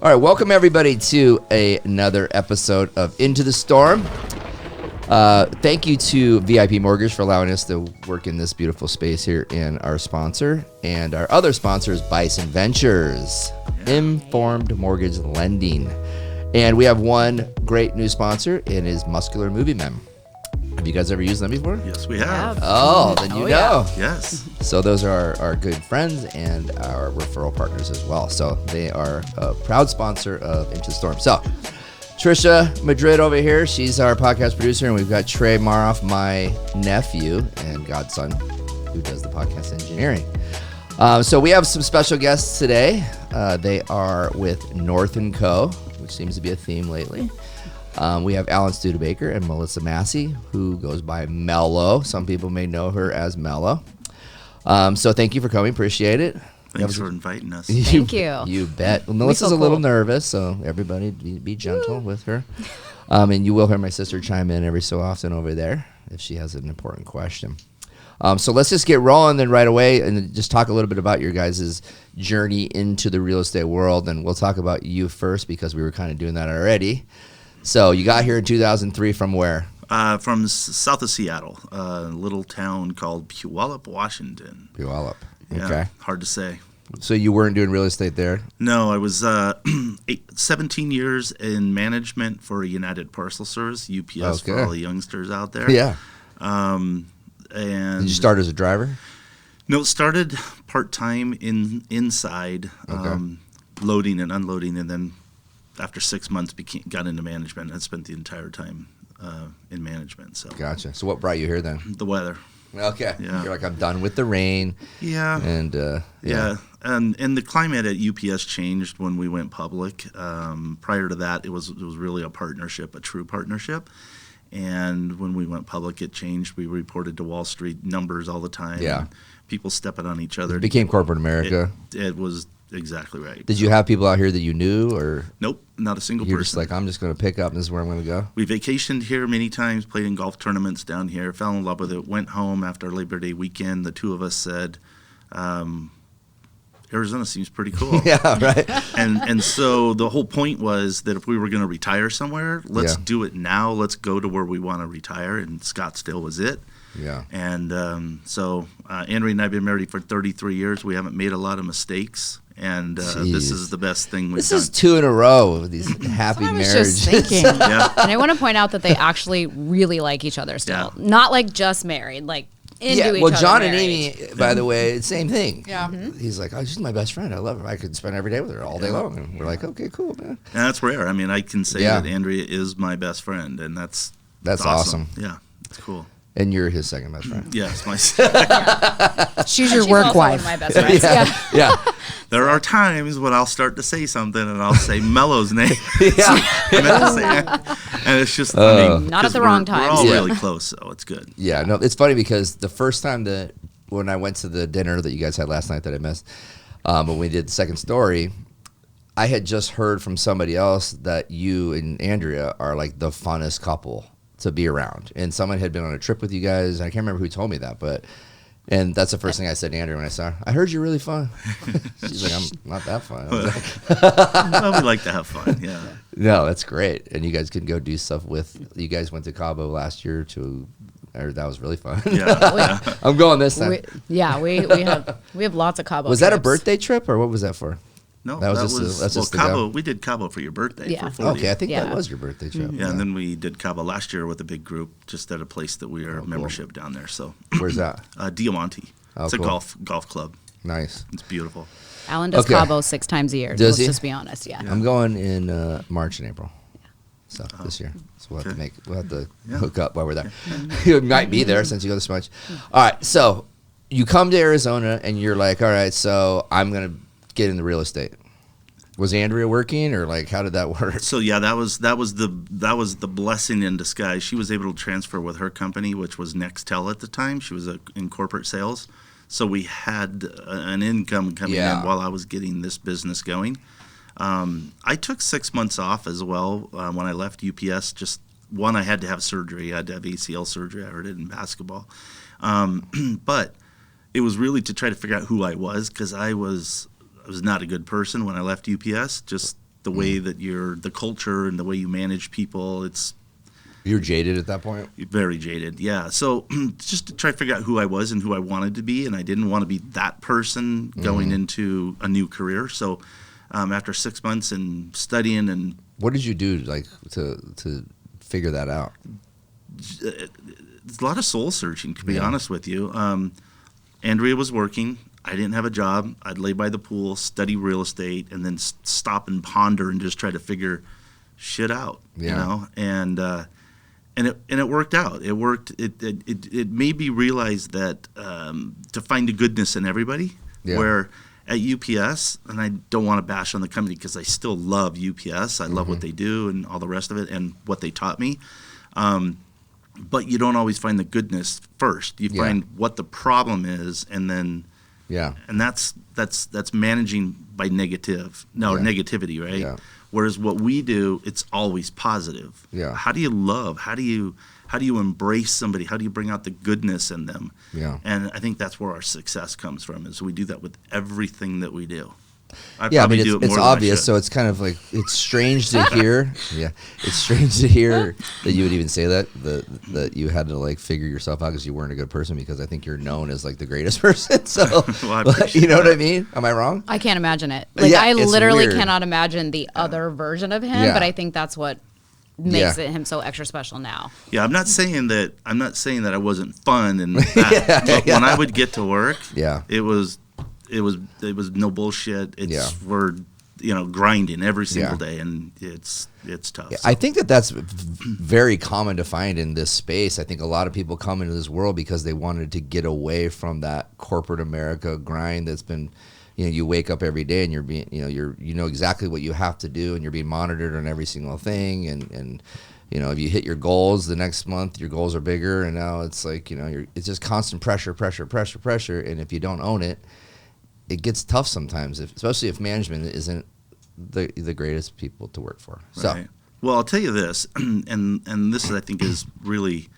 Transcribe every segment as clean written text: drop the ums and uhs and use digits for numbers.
All right, welcome everybody to another episode of Into the Storm. Thank you to VIP Mortgage for allowing us to work in this beautiful space here, and our sponsor. And our other sponsor is Bison Ventures, Informed Mortgage Lending. And we have one great new sponsor, and it is Muscular Movie Men. Have you guys ever used them before? Yes, we have. Oh, then you know. Yeah. Yes. So those are our good friends and our referral partners as well. So they are a proud sponsor of Into the Storm. So Trisha Madrid over here, she's our podcast producer, and we've got Trey Maroff, my nephew and godson, who does the podcast engineering. So we have some special guests today. They are with North & Co., which seems to be a theme lately. We have Alan Studebaker and Melissa Massey, who goes by Melo. Some people may know her as Melo. So thank you for coming. Appreciate it. Thanks for inviting us. Thank you. You bet. Well, Melissa's a little nervous, so everybody be gentle with her. And you will hear my sister chime in every so often over there if she has an important question. So let's just get rolling then right away and just talk a little bit about your guys' journey into the real estate world. And we'll talk about you first because we were kind of doing that already. So you got here in 2003 from where? From south of Seattle, a little town called Puyallup, Washington. Puyallup. Yeah, okay. hard to say. So you weren't doing real estate there? No, I was 17 years in management for United Parcel Service, UPS, for all the youngsters out there. Yeah. And did you start as a driver? No, started part-time inside, loading and unloading, and then after 6 months got into management and spent the entire time in management. So Gotcha. So what brought you here then? The weather. Okay. Yeah. You're like, I'm done with the rain. Yeah. And And the climate at UPS changed when we went public. Prior to that, it was really a partnership, a true partnership. And when we went public, it changed. We reported to Wall Street numbers all the time. Yeah. And people stepping on each other. It became corporate America. It was exactly right. Did you have people out here that you knew, or? Nope, not a single You're person. just like, I'm just going to pick up, and this is where I'm going to go? We vacationed here many times, played in golf tournaments down here, fell in love with it, went home after Labor Day weekend. The two of us said, Arizona seems pretty cool. Yeah, right. And so the whole point was that if we were going to retire somewhere, let's do it now. Let's go to where we want to retire, and Scottsdale was it. Yeah. And so Andrea and I have been married for 33 years. We haven't made a lot of mistakes. And this is the best thing we've done. This is 2 in a row of these happy marriages. I was just thinking. Yeah. And I want to point out that they actually really like each other still. Yeah. Not like just married, like into each other. Well, John and married. Amy, by the way, same thing. Yeah. He's like, oh, she's my best friend. I love her. I could spend every day with her all day long. And we're like, okay, cool, man. And that's rare. I mean, I can say that Andrea is my best friend, and that's awesome. Yeah, it's cool. And you're his second best friend. Yes, my. She's your work also wife. one of my best friends. Yeah. There are times when I'll start to say something and I'll say Melo's name. Yeah. And it's just, I mean, Not at the 'cause wrong We're times. all Yeah. really close, so it's good. Yeah, no, it's funny because the first time when I went to the dinner that you guys had last night that I missed, when we did the second story, I had just heard from somebody else that you and Andrea are like the funnest couple to be around. And someone had been on a trip with you guys. I can't remember who told me that, and that's the first thing I said to Andrea when I saw her. I heard you're really fun. She's like, I'm not that fun. I was like, Well, we like to have fun, yeah. no, that's great. And you guys can go do stuff you guys went to Cabo last year that was really fun. Yeah. I'm going this time. We have lots of Cabo. Was that a trips. birthday trip or what was that for? No, That was just to Cabo. go. We did Cabo for your birthday. Yeah. For 40. Okay, I think that Yeah. was your birthday trip. Yeah, and then we did Cabo last year with a big group, just at a place that we are membership down there. So, Where's that? Diamante. Oh, It's a cool. golf club. Nice. It's beautiful. Alan does Okay. Cabo 6 times a year. Does Let's he? just be honest. Yeah. I'm going in March and April. So this year. So Okay. we'll have to Yeah. hook up while we're there. You might be there since you go this much. All right, so you come to Arizona and you're like, all right, so I'm gonna get into real estate. Was Andrea working, or like how did that work? So yeah, that was the blessing in disguise. She was able to transfer with her company, which was Nextel at the time. She was in corporate sales, so we had an income coming in while I was getting this business going. I took 6 months off as well when I left UPS. Just one, I had to have surgery. I had to have ACL surgery. I hurt it in basketball, but it was really to try to figure out who I was, because I was not a good person when I left UPS. Just the way that the culture and the way you manage people. You're jaded at that point? Very jaded, yeah. So just to try to figure out who I was and who I wanted to be, and I didn't want to be that person going into a new career. So after 6 months and studying and... What did you do to figure that out? It's a lot of soul searching, to be honest with you. Andrea was working. I didn't have a job. I'd lay by the pool, study real estate, and then stop and ponder and just try to figure shit out, you know? And it worked out. It worked. It made me realize that to find the goodness in everybody, where at UPS, and I don't want to bash on the company because I still love UPS. I love what they do and all the rest of it and what they taught me. But you don't always find the goodness first. You find what the problem is, and then and that's managing by negativity, right? Yeah. Whereas what we do, it's always positive. Yeah. How do you love? How do you embrace somebody? How do you bring out the goodness in them? Yeah. And I think that's where our success comes from. Is we do that with everything that we do. It's obvious, so it's kind of like, it's strange to hear. It's strange to hear that you would even say that you had to like figure yourself out because you weren't a good person, because I think you're known as like the greatest person. So you know what I mean? Am I wrong? I can't imagine it. Like I literally cannot imagine the other version of him, but I think that's what makes him so extra special now. Yeah, I'm not saying that I wasn't fun and that, but when I would get to work, it was no bullshit. We're grinding every single day, and it's tough. I think that's very common to find in this space. I think a lot of people come into this world because they wanted to get away from that corporate America grind that's been, you wake up every day and you're being, you know exactly what you have to do, and you're being monitored on every single thing, and if you hit your goals the next month, your goals are bigger, and now it's like, it's just constant pressure, and if you don't own it, it gets tough sometimes, especially if management isn't the greatest people to work for. So, right. Well, I'll tell you this, and this I think is really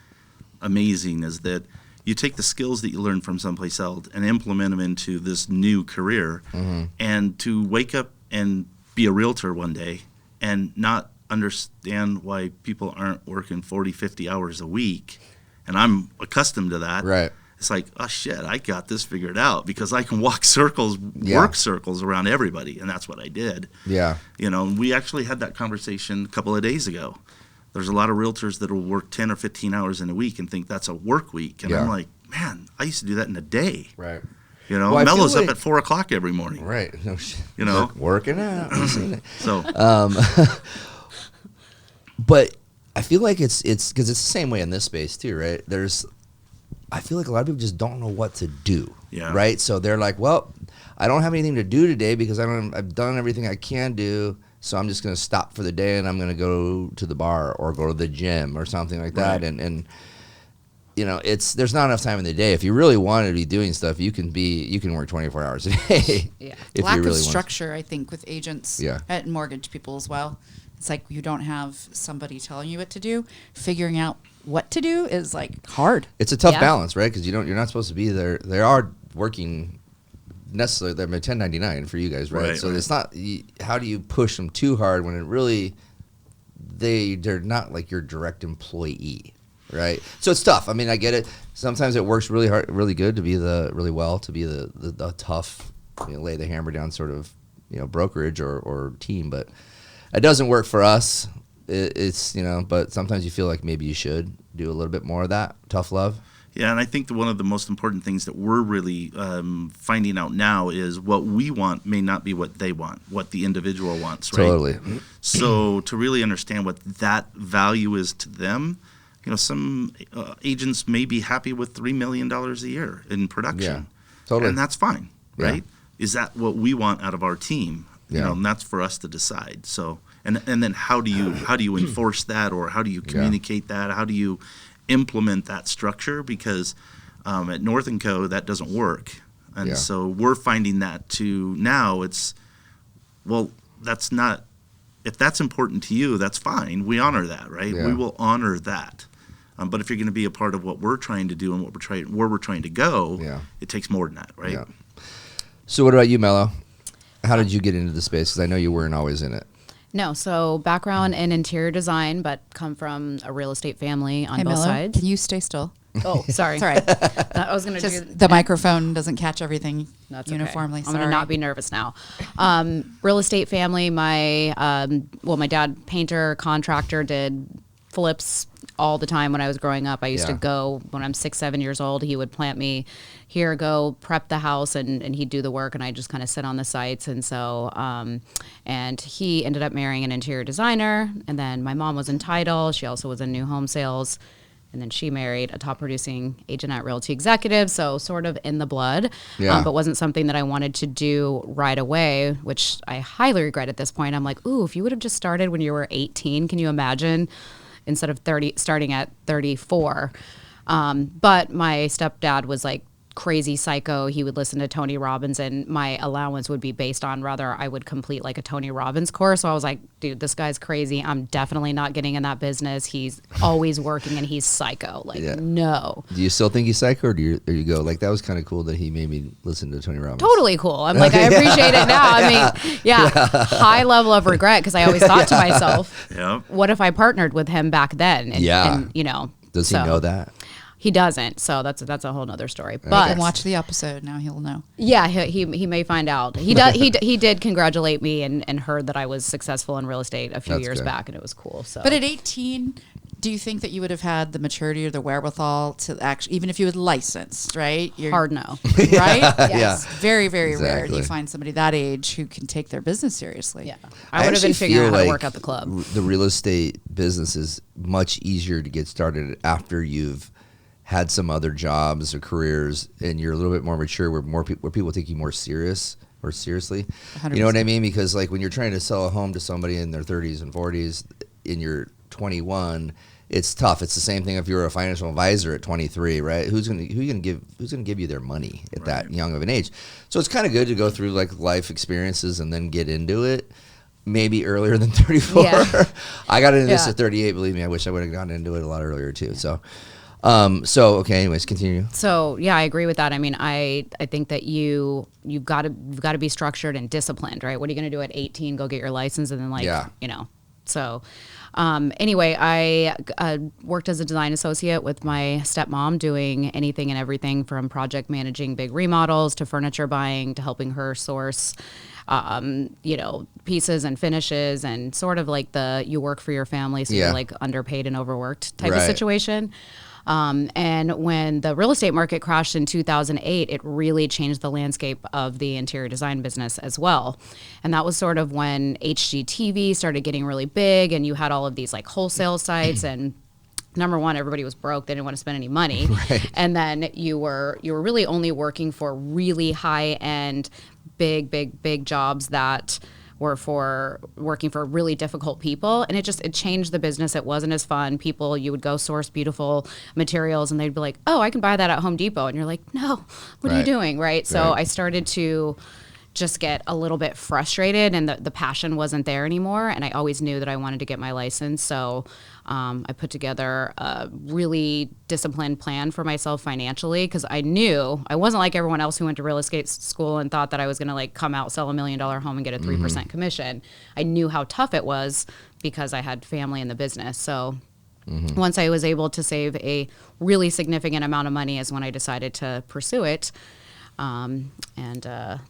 amazing, is that you take the skills that you learn from someplace else and implement them into this new career, and to wake up and be a realtor one day and not understand why people aren't working 40, 50 hours a week, and I'm accustomed to that. Right. It's like, oh shit, I got this figured out because I can work circles around everybody, and that's what I did. Yeah. We actually had that conversation a couple of days ago. There's a lot of realtors that will work 10 or 15 hours in a week and think that's a work week, and I'm like, man, I used to do that in a day. Right. Melo's up at 4:00 every morning. Right. No shit. Working out. So. But I feel like it's because it's the same way in this space too, right? I feel like a lot of people just don't know what to do, right? So they're like, well, I don't have anything to do today because I've done everything I can do, so I'm just going to stop for the day and I'm going to go to the bar or go to the gym or something like that. And there's not enough time in the day. If you really want to be doing stuff, you can work 24 hours a day. Yeah. Lack of structure, I think, with agents and mortgage people as well. It's like you don't have somebody telling you what to do. Figuring out what to do is like hard. It's a tough balance, right? Because you're not supposed to be there. They are working necessarily. They're 1099 for you guys, right? So it's not. How do you push them too hard when it really they're not like your direct employee, right? So it's tough. I mean, I get it. Sometimes it works really hard, really good to be the tough, lay the hammer down sort of brokerage or team, but it doesn't work for us. It's but sometimes you feel like maybe you should do a little bit more of that tough love. Yeah, and I think one of the most important things that we're really finding out now is what we want may not be what they want, what the individual wants, right? Totally. So to really understand what that value is to them, some agents may be happy with $3 million a year in production. Yeah, totally. And that's fine, right? Is that what we want out of our team? And that's for us to decide. So, and then how do you enforce that, or how do you communicate that? How do you implement that structure? Because at North & Co. that doesn't work, and so we're finding that too now. It's that's not, if that's important to you, that's fine. We honor that, right? We will honor that. But if you're going to be a part of what we're trying to do and where we're trying to go, it takes more than that, right? Yeah. So what about you, Melo? How did you get into the space? Because I know you weren't always in it. No, so background in interior design, but come from a real estate family on both Melo, sides. can you stay still? Oh, sorry. It's all right. I was going to do The microphone doesn't catch everything uniformly. Okay. I'm going to not be nervous now. Real estate family. My dad, painter, contractor, did flips all the time when I was growing up. I used to go when I'm 6, 7 years old. He would plant me here, go prep the house, and he'd do the work, and I just kind of sit on the sites. And so, and he ended up marrying an interior designer. And then my mom was in title. She also was in new home sales. And then she married a top producing agent at Realty Executive, so sort of in the blood, but wasn't something that I wanted to do right away, which I highly regret at this point. I'm like, ooh, if you would have just started when you were 18, can you imagine? Instead of 30, starting at 34. But my stepdad was like crazy psycho. He would listen to Tony Robbins, and my allowance would be based on rather I would complete like a Tony Robbins course. So I was like, dude, this guy's crazy. I'm definitely not getting in that business. He's always working and he's psycho. Like, no. Do you still think he's psycho, or do you go like, that was kind of cool that he made me listen to Tony Robbins? Totally cool. I'm like, I appreciate it now. I mean, high level of regret, because I always thought to myself, what if I partnered with him back then? And you know, does he know that? He doesn't, so that's a whole nother story. But you can watch the episode now; he'll know. Yeah, he may find out. He does. He did congratulate me and heard that I was successful in real estate a few years back, and it was cool. So, but at 18, do you think that you would have had the maturity or the wherewithal to actually, even if you had licensed, right? Hard no, right? Yes, Yeah. Very, very rare that you find somebody that age who can take their business seriously. Yeah, I would have been figuring out how to work at the club. The real estate business is much easier to get started after you've had some other jobs or careers, and you're a little bit more mature, where people take you more seriously. 100%. You know what I mean? Because like when you're trying to sell a home to somebody in their 30s and 40s, and you're 21, it's tough. It's the same thing if you're a financial advisor at 23, right? Who's gonna give you their money at that young of an age? So it's kind of good to go through like life experiences and then get into it. Maybe earlier than 34. Yeah. I got into this at 38. Believe me, I wish I would have gotten into it a lot earlier too. So. Okay, anyways, continue. So yeah, I agree with that. I mean, I think that you've got to be structured and disciplined, right? What are you going to do at 18? Go get your license, and then you know. So anyway, I worked as a design associate with my stepmom, doing anything and everything from project managing big remodels to furniture buying to helping her source pieces and finishes, and sort of like you work for your family, so you're like underpaid and overworked type of situation. And when the real estate market crashed in 2008, it really changed the landscape of the interior design business as well. And that was sort of when HGTV started getting really big, and you had all of these like wholesale sites, and number one, everybody was broke. They didn't want to spend any money. Right. And then you were really only working for really high end, big jobs that were for working for really difficult people, and it changed the business. It wasn't as fun. You would go source beautiful materials, and they'd be like, "Oh, I can buy that at Home Depot," and you're like, "No, what are you doing?" Right? So I started to just get a little bit frustrated, and the passion wasn't there anymore. And I always knew that I wanted to get my license, so I put together a really disciplined plan for myself financially, because I knew I wasn't like everyone else who went to real estate school and thought that I was going to like come out, sell $1 million home and get a 3% commission. I knew how tough it was because I had family in the business. So once I was able to save a really significant amount of money is when I decided to pursue it. And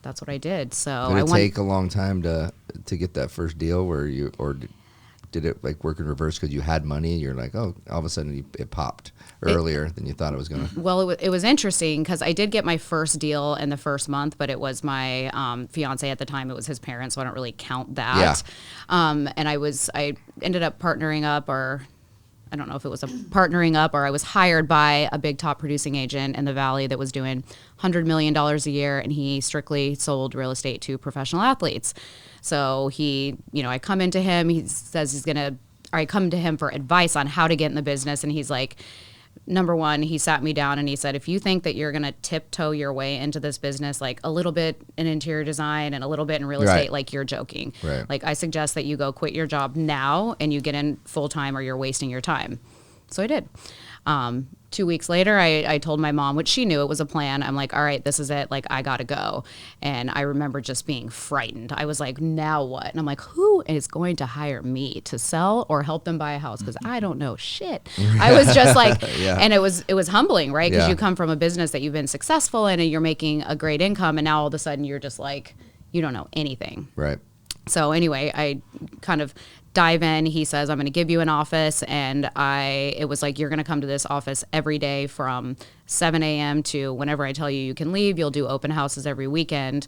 that's what I did. So did it take a long time to get that first deal did it like work in reverse because you had money and you're like, oh, all of a sudden it popped earlier than you thought it was going to? Well, it was interesting because I did get my first deal in the first month, but it was my fiance at the time. It was his parents, so I don't really count that. Yeah. And I ended up partnering up, or I don't know if it was a partnering up, or I was hired by a big top producing agent in the Valley that was doing $100 million a year, and he strictly sold real estate to professional athletes. So I come into him, he says I come to him for advice on how to get in the business, and he's like, number one, he sat me down and he said, if you think that you're going to tiptoe your way into this business, like a little bit in interior design and a little bit in real estate, like you're joking. Right. Like I suggest that you go quit your job now and you get in full time, or you're wasting your time. So I did. 2 weeks later, I told my mom, which she knew it was a plan. I'm like, all right, this is it. Like, I got to go. And I remember just being frightened. I was like, now what? And I'm like, who is going to hire me to sell or help them buy a house? Because I don't know shit. I was just like, and it was humbling, right? Because you come from a business that you've been successful in and you're making a great income. And now all of a sudden you're just like, you don't know anything. Right. So anyway, I kind of dive in. He says, I'm going to give you an office. And it was like, you're going to come to this office every day from 7 a.m. to whenever I tell you you can leave. You'll do open houses every weekend.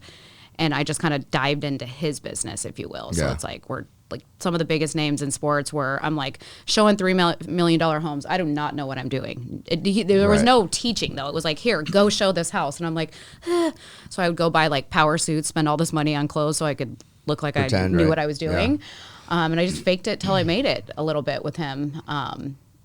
And I just kind of dived into his business, if you will. So it's like, we're like some of the biggest names in sports where I'm like showing $3 million homes. I do not know what I'm doing. There was no teaching though. It was like, here, go show this house. And I'm like, So I would go buy like power suits, spend all this money on clothes so I could look like Pretend, I knew what I was doing. And I just faked it till I made it a little bit with him.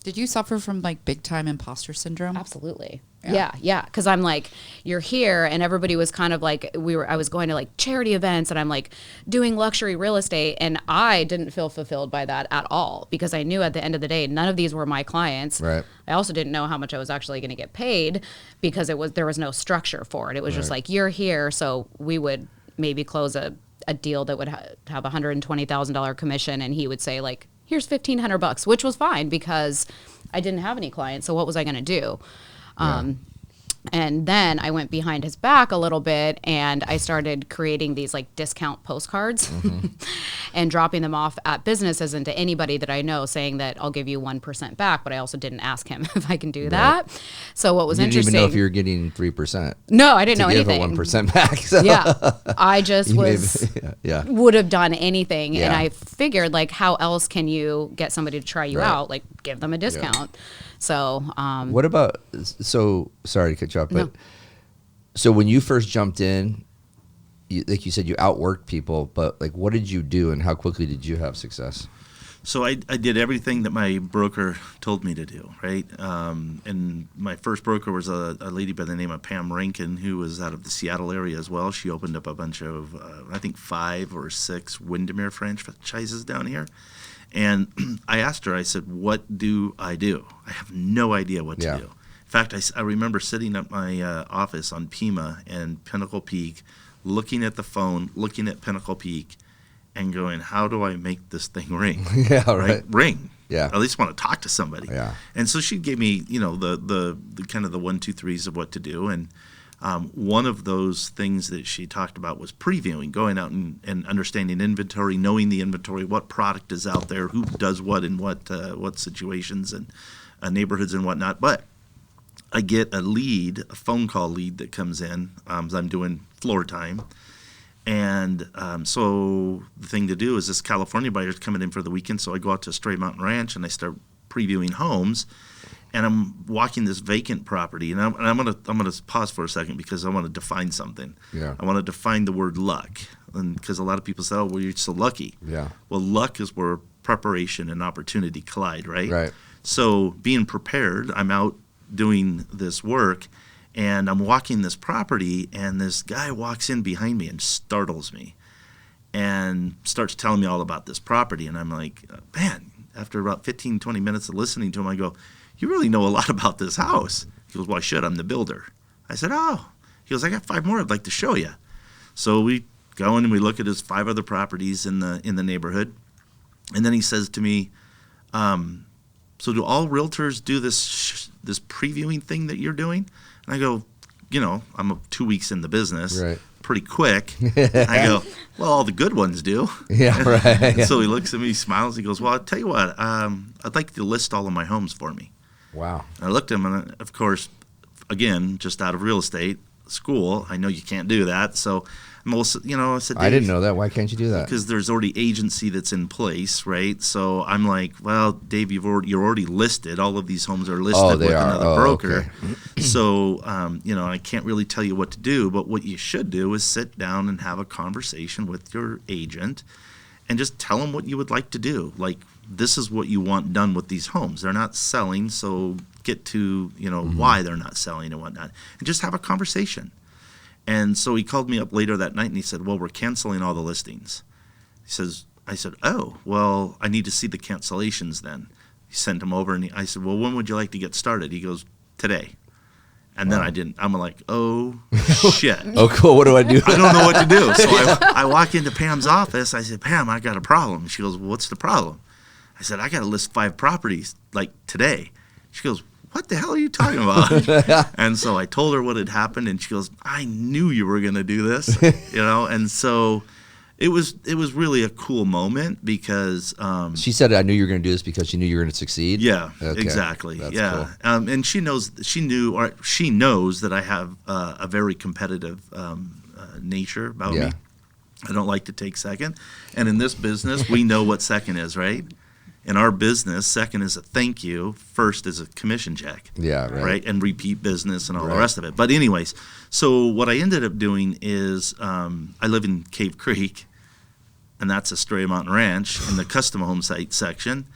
Did you suffer from like big time imposter syndrome? Absolutely. Yeah. Because I'm like, you're here, and everybody was kind of like, I was going to like charity events, and I'm like doing luxury real estate, and I didn't feel fulfilled by that at all because I knew at the end of the day, none of these were my clients. Right. I also didn't know how much I was actually going to get paid because there was no structure for it. It was just like, you're here, so we would maybe close a deal that would have $120,000 commission, and he would say like, here's $1,500, which was fine because I didn't have any clients. So what was I going to do? And then I went behind his back a little bit, and I started creating these like discount postcards and dropping them off at businesses and to anybody that I know, saying that I'll give you 1% back. But I also didn't ask him if I can do that. So what was interesting? You didn't even know if you were getting 3%. No, I didn't know anything. anything. Give a 1% back. So. Yeah, I just would have done anything, and I figured like, how else can you get somebody to try you out? Like, give them a discount. So, what about, sorry to cut you off, but so when you first jumped in, like you said, you outworked people, but like, what did you do and how quickly did you have success? So I did everything that my broker told me to do, right? And my first broker was a lady by the name of Pam Rankin, who was out of the Seattle area as well. She opened up a bunch of, I think 5 or 6 Windermere franchises down here. And I asked her, I said, what do? I have no idea what to do. In fact, I remember sitting at my office on Pima and Pinnacle Peak, looking at the phone, looking at Pinnacle Peak, and going, how do I make this thing ring? Right? Ring. Yeah. At least want to talk to somebody. Yeah. And so she gave me, the kind of the 1, 2, 3s of what to do. And one of those things that she talked about was previewing, going out and understanding inventory, knowing the inventory, what product is out there, who does what in what situations and neighborhoods and whatnot. But I get a phone call lead that comes in as I'm doing floor time. And so the thing to do is this California buyer's coming in for the weekend, so I go out to Stray Mountain Ranch and I start previewing homes. And I'm walking this vacant property, and I'm gonna pause for a second because I want to define something. Yeah. I want to define the word luck, and because a lot of people say, "Oh, well, you're so lucky." Yeah. Well, luck is where preparation and opportunity collide, right? Right. So being prepared, I'm out doing this work, and I'm walking this property, and this guy walks in behind me and startles me, and starts telling me all about this property, and I'm like, man. After about 15, 20 minutes of listening to him, I go, you really know a lot about this house. He goes, well, I should. I'm the builder. I said, oh. He goes, I got 5 more I'd like to show you. So we go in and we look at his 5 other properties in the neighborhood. And then he says to me, so do all realtors do this previewing thing that you're doing? And I go, I'm 2 weeks in the business. Right. Pretty quick. I go, well, all the good ones do. Yeah, right. So he looks at me, smiles. He goes, well, I'll tell you what, I'd like you to list all of my homes for me. Wow. And I looked at him, and of course, again, just out of real estate school, I know you can't do that. So I said, I didn't know that. Why can't you do that? Because there's already agency that's in place, right? So I'm like, well, Dave, you're already listed. All of these homes are listed with another broker. Okay. So, I can't really tell you what to do. But what you should do is sit down and have a conversation with your agent and just tell them what you would like to do. Like, this is what you want done with these homes. They're not selling, so get to, why they're not selling and whatnot. And just have a conversation. And so he called me up later that night and he said, well, we're canceling all the listings. I said, oh, well, I need to see the cancellations then. He sent him over, and I said, well, when would you like to get started? He goes, today. And then I'm like, oh, shit. Oh, cool. What do I do? I don't know what to do. So I walk into Pam's office. I said, Pam, I got a problem. She goes, well, what's the problem? I said, I got to list 5 properties, like, today. She goes, what the hell are you talking about? And so I told her what had happened, and she goes, I knew you were going to do this, And so it was really a cool moment because she said, I knew you were going to do this because she knew you were going to succeed. Yeah, okay. Exactly. That's yeah, cool. And she knows that I have a very competitive nature about me. I don't like to take second, and in this business, we know what second is, right? In our business, second is a thank you, first is a commission check. Yeah, right. And repeat business and all the rest of it. But anyways, so what I ended up doing is I live in Cave Creek, and that's Estrella Mountain Ranch in the custom home site section.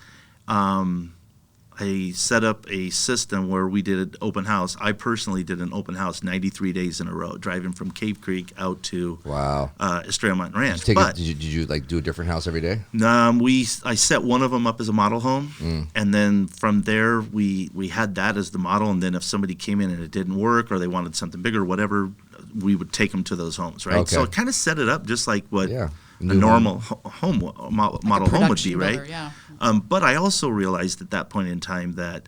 I set up a system where we did an open house. I personally did an open house 93 days in a row, driving from Cave Creek out to Estrella Mountain Ranch. Did you like do a different house every day? I set one of them up as a model home, and then from there we had that as the model. And then if somebody came in and it didn't work or they wanted something bigger, whatever, we would take them to those homes, right? Okay. So it kind of set it up just like what a normal model home would be, right? Yeah. But I also realized at that point in time that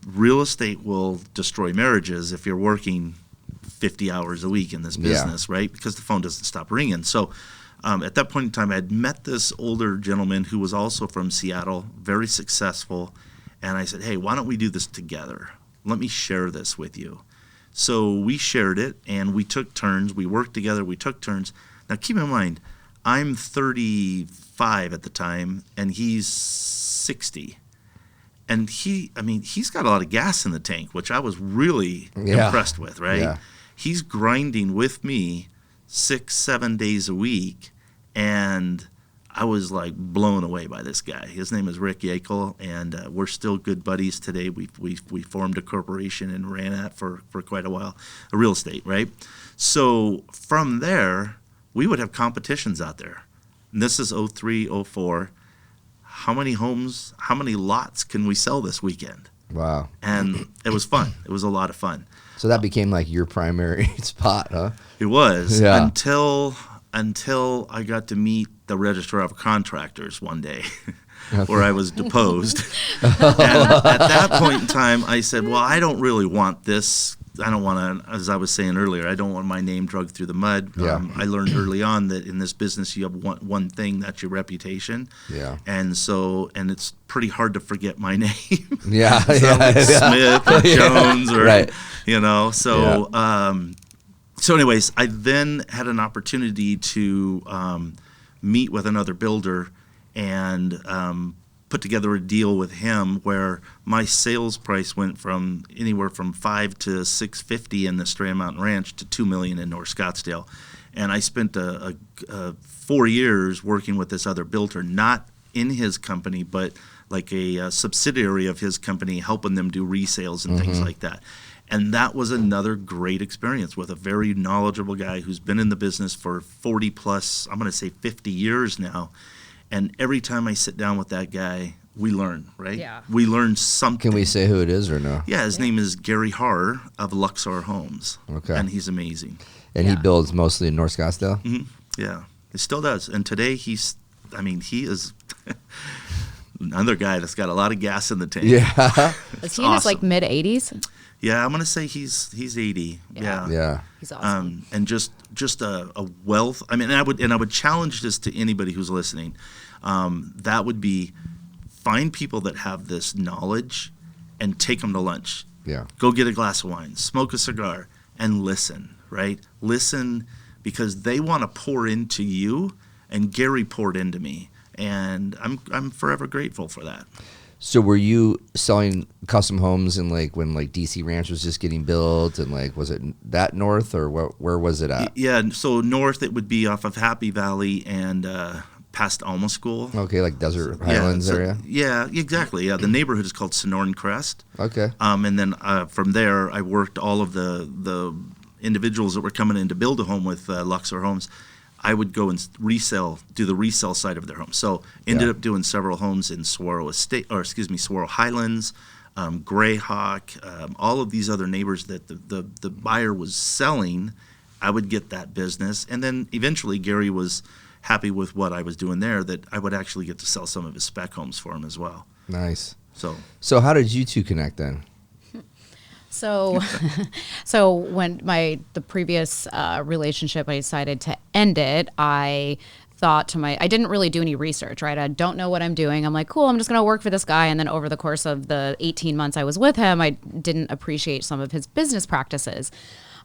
real estate will destroy marriages if you're working 50 hours a week in this business, right? Because the phone doesn't stop ringing. So at that point in time, I had met this older gentleman who was also from Seattle, very successful. And I said, hey, why don't we do this together? Let me share this with you. So we shared it, and we took turns. We worked together. We took turns. Now, keep in mind, I'm 35 at the time, and he's 60. And he's got a lot of gas in the tank, which I was really impressed with, right? Yeah. He's grinding with me 6-7 days a week, and I was like blown away by this guy. His name is Rick Yakel, and we're still good buddies today. We formed a corporation and ran that for quite a while, a real estate, right? So from there, we would have competitions out there. And this is 03, 04. How many homes, how many lots can we sell this weekend? Wow. And it was fun. It was a lot of fun. So that became like your primary spot, huh? It was until I got to meet the registrar of contractors one day where I was deposed. And at that point in time, I said, well, I don't really want this. I don't want to, as I was saying earlier, I don't want my name dragged through the mud. I learned early on that in this business, you have one thing, that's your reputation. Yeah. And it's pretty hard to forget my name. Smith or Jones or, So anyways, I then had an opportunity to meet with another builder and put together a deal with him where my sales price went from anywhere from $5 to $650 in the Estrella Mountain Ranch to $2 million in North Scottsdale. And I spent 4 years working with this other builder, not in his company, but like a subsidiary of his company, helping them do resales and things like that. And that was another great experience with a very knowledgeable guy who's been in the business for 40 plus, I'm going to say 50 years now. And every time I sit down with that guy, we learn, right? Yeah. We learn something. Can we say who it is or no? Yeah, his name is Gary Harr of Luxor Homes. Okay. And he's amazing. And he builds mostly in North Scottsdale? Mm-hmm. Yeah, he still does. And today he is another guy that's got a lot of gas in the tank. Yeah. Is he in his like mid 80s? Yeah, I'm gonna say he's 80. Yeah. He's awesome. And just a wealth. I mean, and I would challenge this to anybody who's listening. That would be find people that have this knowledge and take them to lunch. Yeah. Go get a glass of wine, smoke a cigar, and listen. Right? Listen, because they want to pour into you, and Gary poured into me, and I'm forever grateful for that. So were you selling custom homes in like when like DC Ranch was just getting built, and like was it that north or where was it at? Yeah, so north it would be off of Happy Valley and past Alma School. Okay, like Desert Highlands area. Yeah, exactly. Yeah, the neighborhood is called Sonoran Crest. Okay. And then from there I worked all of the individuals that were coming in to build a home with Luxor Homes. I would go and do the resale side of their home. So ended up doing several homes in Saguaro Highlands, Greyhawk, all of these other neighbors that the buyer was selling. I would get that business. And then eventually Gary was happy with what I was doing there, that I would actually get to sell some of his spec homes for him as well. Nice. So how did you two connect then? So when the previous relationship, I decided to end it. I thought I didn't really do any research, right? I don't know what I'm doing. I'm like, cool, I'm just going to work for this guy. And then over the course of the 18 months I was with him, I didn't appreciate some of his business practices.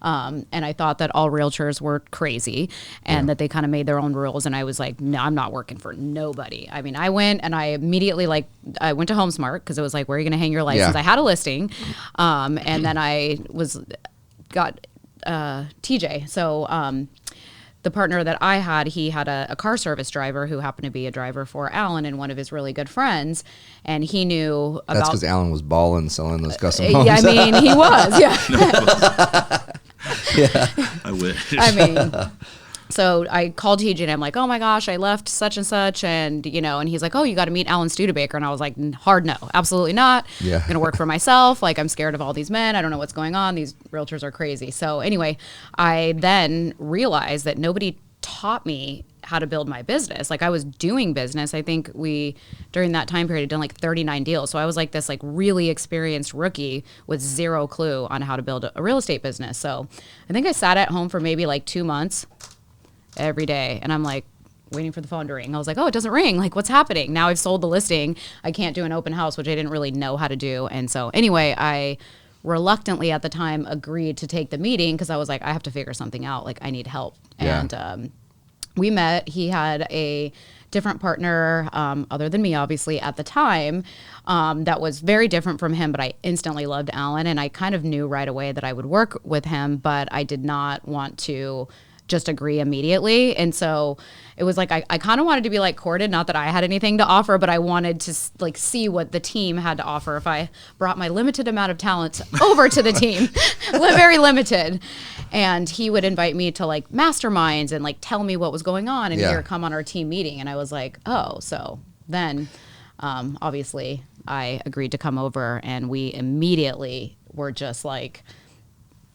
And I thought that all realtors were crazy and that they kind of made their own rules. And I was like, no, I'm not working for nobody. I mean, I went and I immediately I went to HomeSmart because it was like, where are you going to hang your license? I had a listing. And then I got TJ. So the partner that I had, he had a car service driver who happened to be a driver for Alan and one of his really good friends. And he knew about... That's because Alan was balling selling those custom homes. Yeah, I mean, he was, yeah. Yeah, I wish. I mean, so I called TJ and I'm like, oh my gosh, I left such and such. And, and he's like, oh, you got to meet Alan Studebaker. And I was like, hard no, absolutely not. Yeah. I'm going to work for myself. Like, I'm scared of all these men. I don't know what's going on. These realtors are crazy. So anyway, I then realized that nobody taught me how to build my business. Like, I was doing business. I think during that time period, had done like 39 deals. So I was like this really experienced rookie with zero clue on how to build a real estate business. So I think I sat at home for maybe 2 months every day. And I'm like waiting for the phone to ring. I was like, oh, it doesn't ring. Like, what's happening? Now I've sold the listing. I can't do an open house, which I didn't really know how to do. And so anyway, I reluctantly at the time agreed to take the meeting because I was like, I have to figure something out. Like, I need help. Yeah. And, we met. He had a different partner, other than me, obviously, at the time, that was very different from him, but I instantly loved Alan, and I kind of knew right away that I would work with him, but I did not want to just agree immediately. And so it was like I kind of wanted to be courted, not that I had anything to offer, but I wanted to see what the team had to offer if I brought my limited amount of talent over to the team. Very limited. And he would invite me to masterminds and tell me what was going on and here, come on our team meeting. And I was like, oh. So then obviously I agreed to come over, and we immediately were just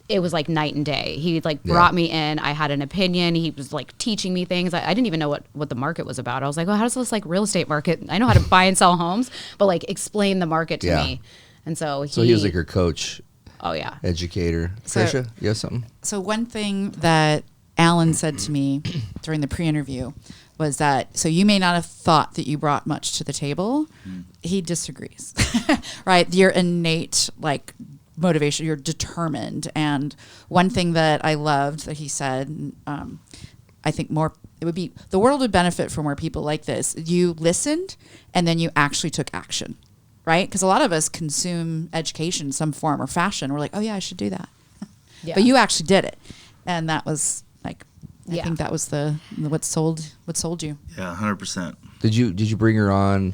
it was night and day. He brought me in. I had an opinion. He was teaching me things. I didn't even know what the market was about. I was like, oh, how does this real estate market? I know how to buy and sell homes, but explain the market to me. And so he was your coach. Oh yeah. Educator. Tricia, you have something? So one thing that Alan said to me during the pre-interview was that, so you may not have thought that you brought much to the table. He disagrees, right? Your innate motivation, you're determined. And one thing that I loved that he said, I think the world would benefit from more people like this. You listened and then you actually took action, right? Because a lot of us consume education in some form or fashion. We're like, oh yeah, I should do that. Yeah. But you actually did it. And that was I think that was what sold you. Yeah, 100%. Did you bring her on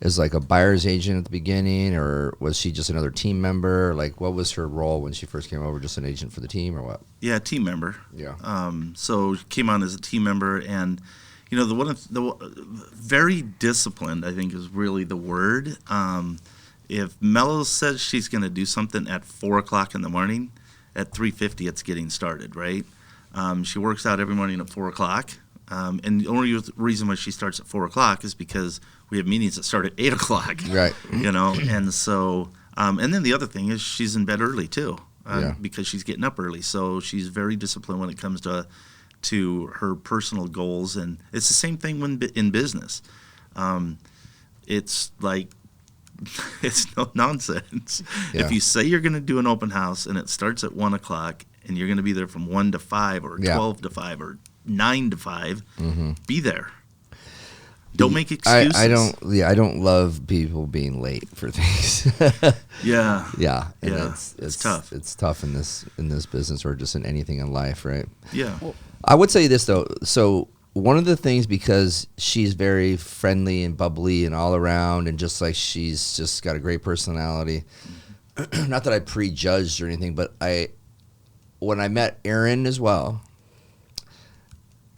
as a buyer's agent at the beginning, or was she just another team member? What was her role when she first came over? Just an agent for the team, or what? Yeah, team member. Yeah. So she came on as a team member, and the very disciplined, I think, is really the word. If Melo says she's going to do something at 4:00 in the morning, at 3:50 it's getting started, right? She works out every morning at 4:00. And the only reason why she starts at 4:00 is because we have meetings that start at 8:00. Right. And so, and then the other thing is she's in bed early too, because she's getting up early. So she's very disciplined when it comes to her personal goals, and it's the same thing when in business. It's it's no nonsense. Yeah. If you say you're going to do an open house and it starts at 1:00 and you're going to be there from 1 to 5 or 12 to 5 or 9 to 5, be there. Don't make excuses. I don't love people being late for things. Yeah. Yeah. And it's tough. It's tough in this business, or just in anything in life, right? Yeah. Well, I would say this though. So one of the things, because she's very friendly and bubbly and all around, and just she's just got a great personality. Not that I prejudged or anything, but when I met Aaron as well,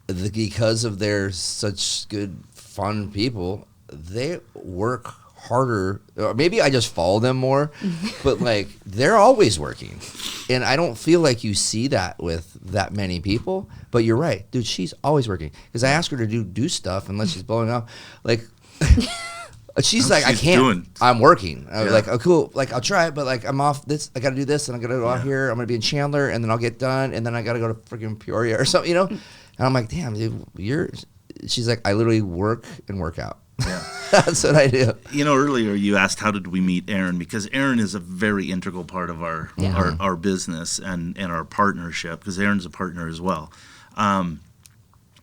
because of their such good, fun people, they work harder. Or maybe I just follow them more, but like they're always working, and I don't feel like you see that with that many people. But you're right, dude. She's always working because I ask her to do stuff unless she's blowing up, like. She's like, I can't. I'm working. I was like, oh, cool. Like, I'll try it, but like, I'm off this. I got to do this, and I'm gonna go out here. I'm gonna be in Chandler, and then I'll get done, and then I got to go to freaking Peoria or something, And I'm like, damn, dude, She's like, I literally work and work out. Yeah. That's what I do. Earlier you asked how did we meet Aaron, because Aaron is a very integral part of our business and our partnership, because Aaron's a partner as well.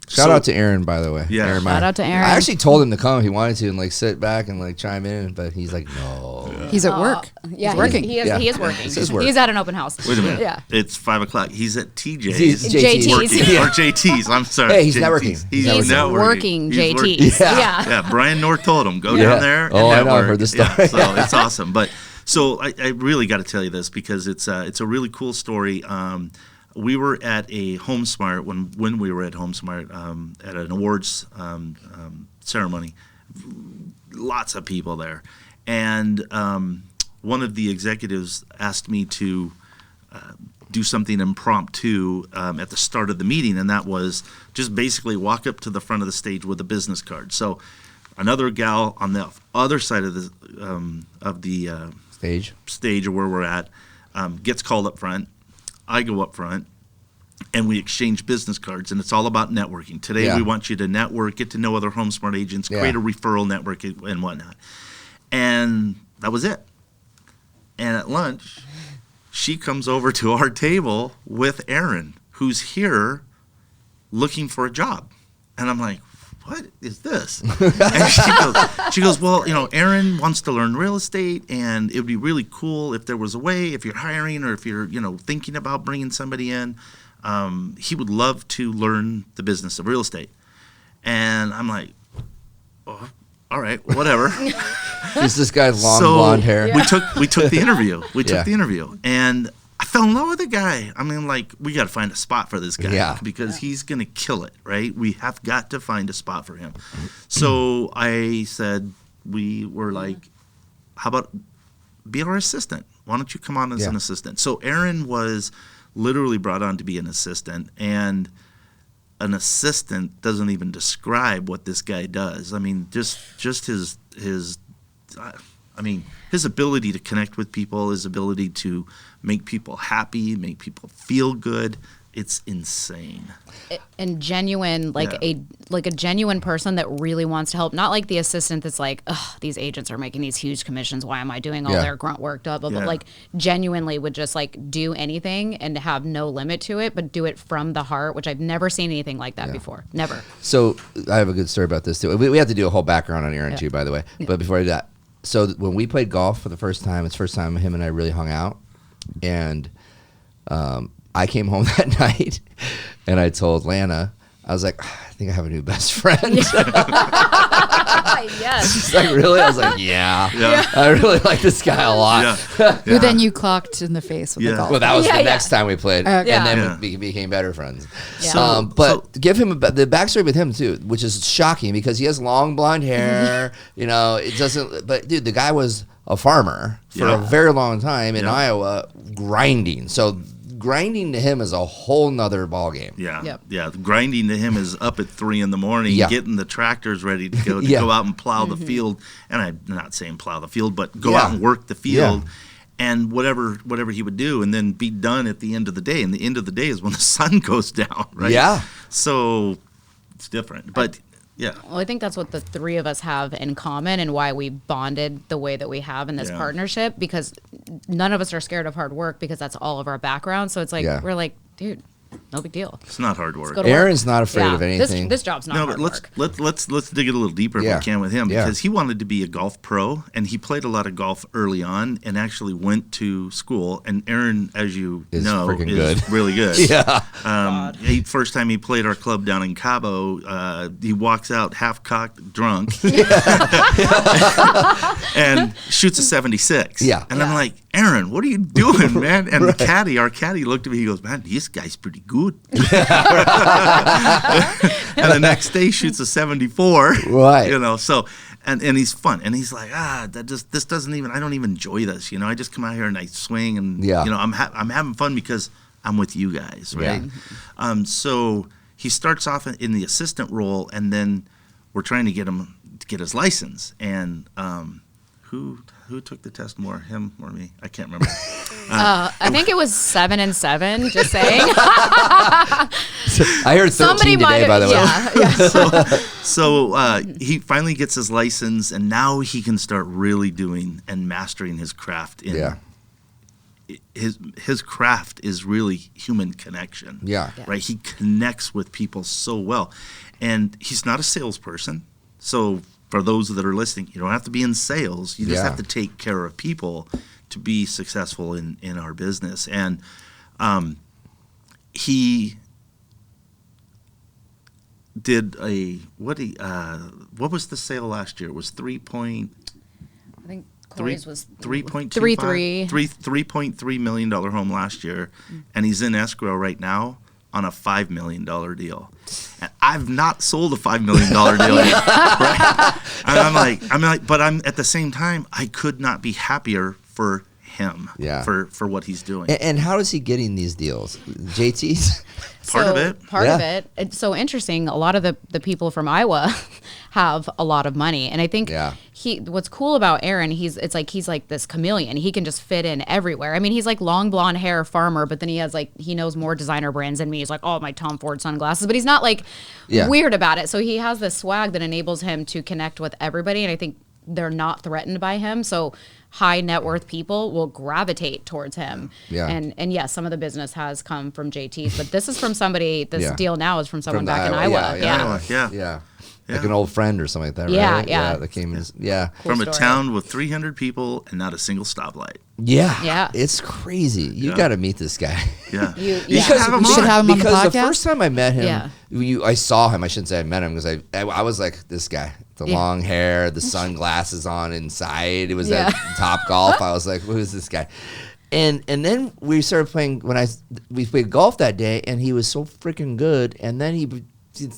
Shout out to Aaron, by the way. Yeah. Shout out to Aaron. I actually told him to come if he wanted to and like sit back and like chime in, but he's like, no. Yeah. He's at work. Yeah, he's working. He is working. He's at an open house. Wait a minute. Yeah. It's 5:00. He's at TJ's. He's JT's. Working, or JT's. I'm sorry. Hey, he's JT's. networking. He's networking. Working JT's. Yeah. Brian North told him, go down there and I network. know. I heard the story. Yeah, so it's awesome. But so I really got to tell you this because it's a really cool story. We were at a HomeSmart when we were at HomeSmart at an awards ceremony. Lots of people there, and one of the executives asked me to do something impromptu at the start of the meeting, and that was just basically walk up to the front of the stage with a business card. So another gal on the other side of the stage or where we're at gets called up front. I go up front, and we exchange business cards, and it's all about networking. Today, we want you to network, get to know other HomeSmart agents, create a referral network, and whatnot. And that was it. And at lunch, she comes over to our table with Aaron, who's here looking for a job. And I'm like, what is this? And she goes, well, Aaron wants to learn real estate, and it would be really cool if there was a way, if you're hiring or if you're, thinking about bringing somebody in, he would love to learn the business of real estate. And I'm like, oh, all right, whatever. Just this guy's long blonde hair. We took the interview. The interview, and I fell in love with the guy. I mean, like, we got to find a spot for this guy because he's going to kill it, right? We have got to find a spot for him. So I said, we were like, how about be our assistant? Why don't you come on as an assistant? So Aaron was literally brought on to be an assistant, and an assistant doesn't even describe what this guy does. I mean, just his ability to connect with people, his ability to make people happy, make people feel good. It's insane. And genuine, a genuine person that really wants to help. Not like the assistant that's like, ugh, these agents are making these huge commissions. Why am I doing all their grunt work? But like genuinely would just like do anything and have no limit to it, but do it from the heart, which I've never seen anything like that before. Never. So I have a good story about this too. We have to do a whole background on Aaron too, by the way. But before I do that, so when we played golf for the first time, it's the first time him and I really hung out, and I came home that night, and I told Lana, I was like, I think I have a new best friend. Yes. She's like, really? I was like, yeah. I really like this guy a lot. Who then you clocked in the face with the golf. Well, that was the next time we played, Okay. and then we became better friends. Yeah. But give him the backstory with him too, which is shocking because he has long blonde hair. It doesn't. But dude, the guy was a farmer for a very long time in Iowa, grinding. So grinding to him is a whole nother ball game. Yeah. Grinding to him is up at 3 a.m, getting the tractors ready to go out and plow the field. And I'm not saying plow the field, but go out and work the field. And whatever he would do, and then be done at the end of the day. And the end of the day is when the sun goes down, right? Yeah. So it's different, but. Yeah. Well, I think that's what the three of us have in common and why we bonded the way that we have in this partnership, because none of us are scared of hard work because that's all of our background. So it's like, we're like, dude, no big deal. It's not hard work. Aaron's not afraid of anything. This job's not hard work. Let's dig it a little deeper if we can with him, because he wanted to be a golf pro, and he played a lot of golf early on and actually went to school. And Aaron, as you know, is really good. First time he played our club down in Cabo, he walks out half-cocked drunk and shoots a 76. And I'm like, Aaron, what are you doing, man? And our caddy looked at me. He goes, man, this guy's pretty good. And the next day shoots a 74. Right. You know, so, and he's fun. And he's like, this doesn't even, I don't even enjoy this. You know, I just come out here and I swing and, you know, I'm having fun because I'm with you guys, right? Yeah. So he starts off in the assistant role, and then we're trying to get him to get his license. And who took the test more, him or me? I can't remember. I think it was 7 and 7. Just saying. I heard 13 today, by the way. Yeah. So he finally gets his license, and now he can start really doing and mastering his craft. His craft is really human connection. Yeah. Right. He connects with people so well, and he's not a salesperson. So for those that are listening, you don't have to be in sales. You just have to take care of people to be successful in our business. And he did what was the sale last year? It was I think Corey's was 3.3 $3.3 million home last year, and he's in escrow right now on a $5 million deal. And I've not sold a $5 million deal yet. Right? And I'm like, but I'm at the same time, I could not be happier for him. For what he's doing. And how is he getting these deals? JT's? Part of it. Part of it. It's so interesting. A lot of the people from Iowa have a lot of money. And I think what's cool about Aaron, he's like this chameleon. He can just fit in everywhere. I mean, he's like long blonde hair farmer, but then he knows more designer brands than me. He's like, oh, my Tom Ford sunglasses, but he's not like weird about it. So he has this swag that enables him to connect with everybody. And I think they're not threatened by him. So high net worth people will gravitate towards him. Yeah. And yes, some of the business has come from JT's, but this is from somebody, deal now is from someone back in Iowa. Yeah. Like an old friend or something like that, right? Yeah. That came in. Cool from story. A town with 300 people and not a single stoplight. Yeah. It's crazy. You got to meet this guy. Yeah. You should have him on the podcast. Because the first time I met him, I saw him. I shouldn't say I met him because I was like, this guy. The long hair, the sunglasses on inside. It was at Top Golf. I was like, who is this guy? And then we started playing we played golf that day, and he was so freaking good. And then he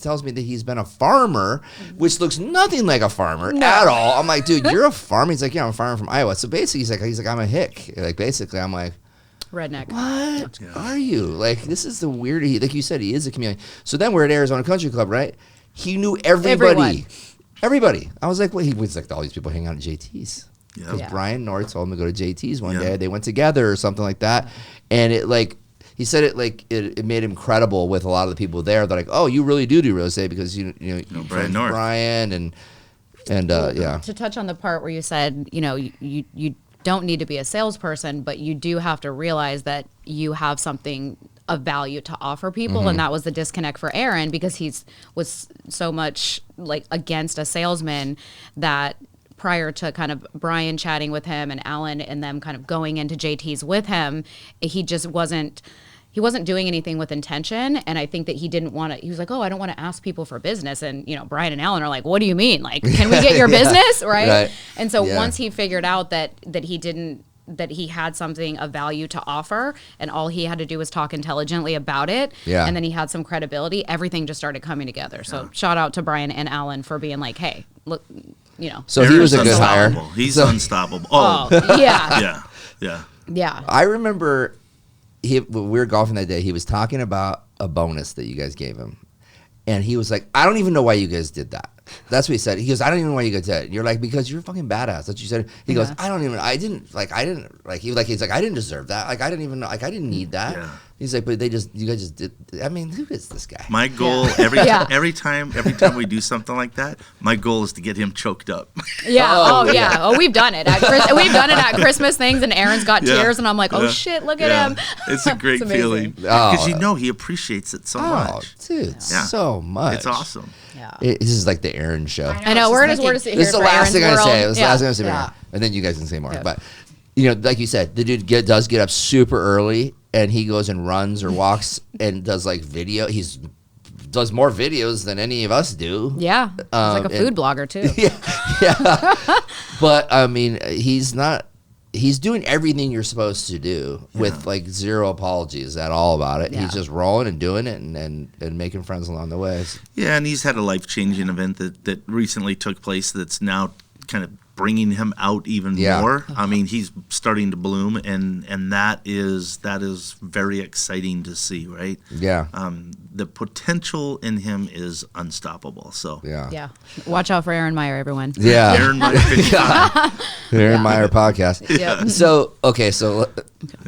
tells me that he's been a farmer, which looks nothing like a farmer at all. I'm like, dude, you're a farmer? He's like, yeah, I'm a farmer from Iowa. So basically, he's like, I'm a hick. Like, basically, I'm like, redneck. What are you? Like, this is the weird. Like you said, he is a chameleon. So then we're at Arizona Country Club, right? He knew everybody. I was like, well, he was like, all these people hang out at JT's. Because Brian North told him to go to JT's one day. They went together or something like that. And it he said it made him credible with a lot of the people there. They're like, oh, you really do real estate because you know Brian North. Brian and To touch on the part where you said, you don't need to be a salesperson, but you do have to realize that you have something of value to offer people. And that was the disconnect for Aaron, because was so much like against a salesman that prior to kind of Brian chatting with him and Alan and them kind of going into JT's with him, he just wasn't doing anything with intention. And I think that he was like, oh, I don't want to ask people for business. And, Brian and Alan are like, what do you mean? Like, can we get your business? Right. And so once he figured out that he had something of value to offer, and all he had to do was talk intelligently about it, and then he had some credibility, everything just started coming together. So shout out to Brian and Alan for being like, hey, look, So he was a good hire. He's unstoppable. Oh, yeah. I remember when we were golfing that day, he was talking about a bonus that you guys gave him. And he was like, I don't even know why you guys did that. That's what he said. He goes, I don't even know why you guys did it. And you're like, because you're a fucking badass. That's what you said. He goes, I didn't deserve that. Like, I didn't need that. Yeah. He's like, but you guys just did. I mean, who is this guy? My goal every time we do something like that, my goal is to get him choked up. Yeah. Oh, we've done it. We've done it at Christmas things, and Aaron's got tears, and I'm like, oh shit, look at him. It's a great feeling because he appreciates it so much. Dude, so much. It's awesome. Yeah. This is like the Aaron show. I know. We're going to sit here. This is the last thing I say. This is the last thing I say. And then you guys can say more. Yeah. But like you said, the dude does get up super early, and he goes and runs or walks and does like video. Does more videos than any of us do. Yeah. He's like a food blogger too. Yeah. But I mean, he's not he's doing everything you're supposed to do with like zero apologies at all about it. He's just rolling and doing it and making friends along the way. Yeah, and he's had a life-changing event that recently took place that's now kind of bringing him out even more. I mean, he's starting to bloom, and that is very exciting to see, right? Yeah. The potential in him is unstoppable. So yeah. Watch out for Aaron Meyer, everyone. Yeah. Aaron Meyer, Aaron Meyer podcast. Yep. So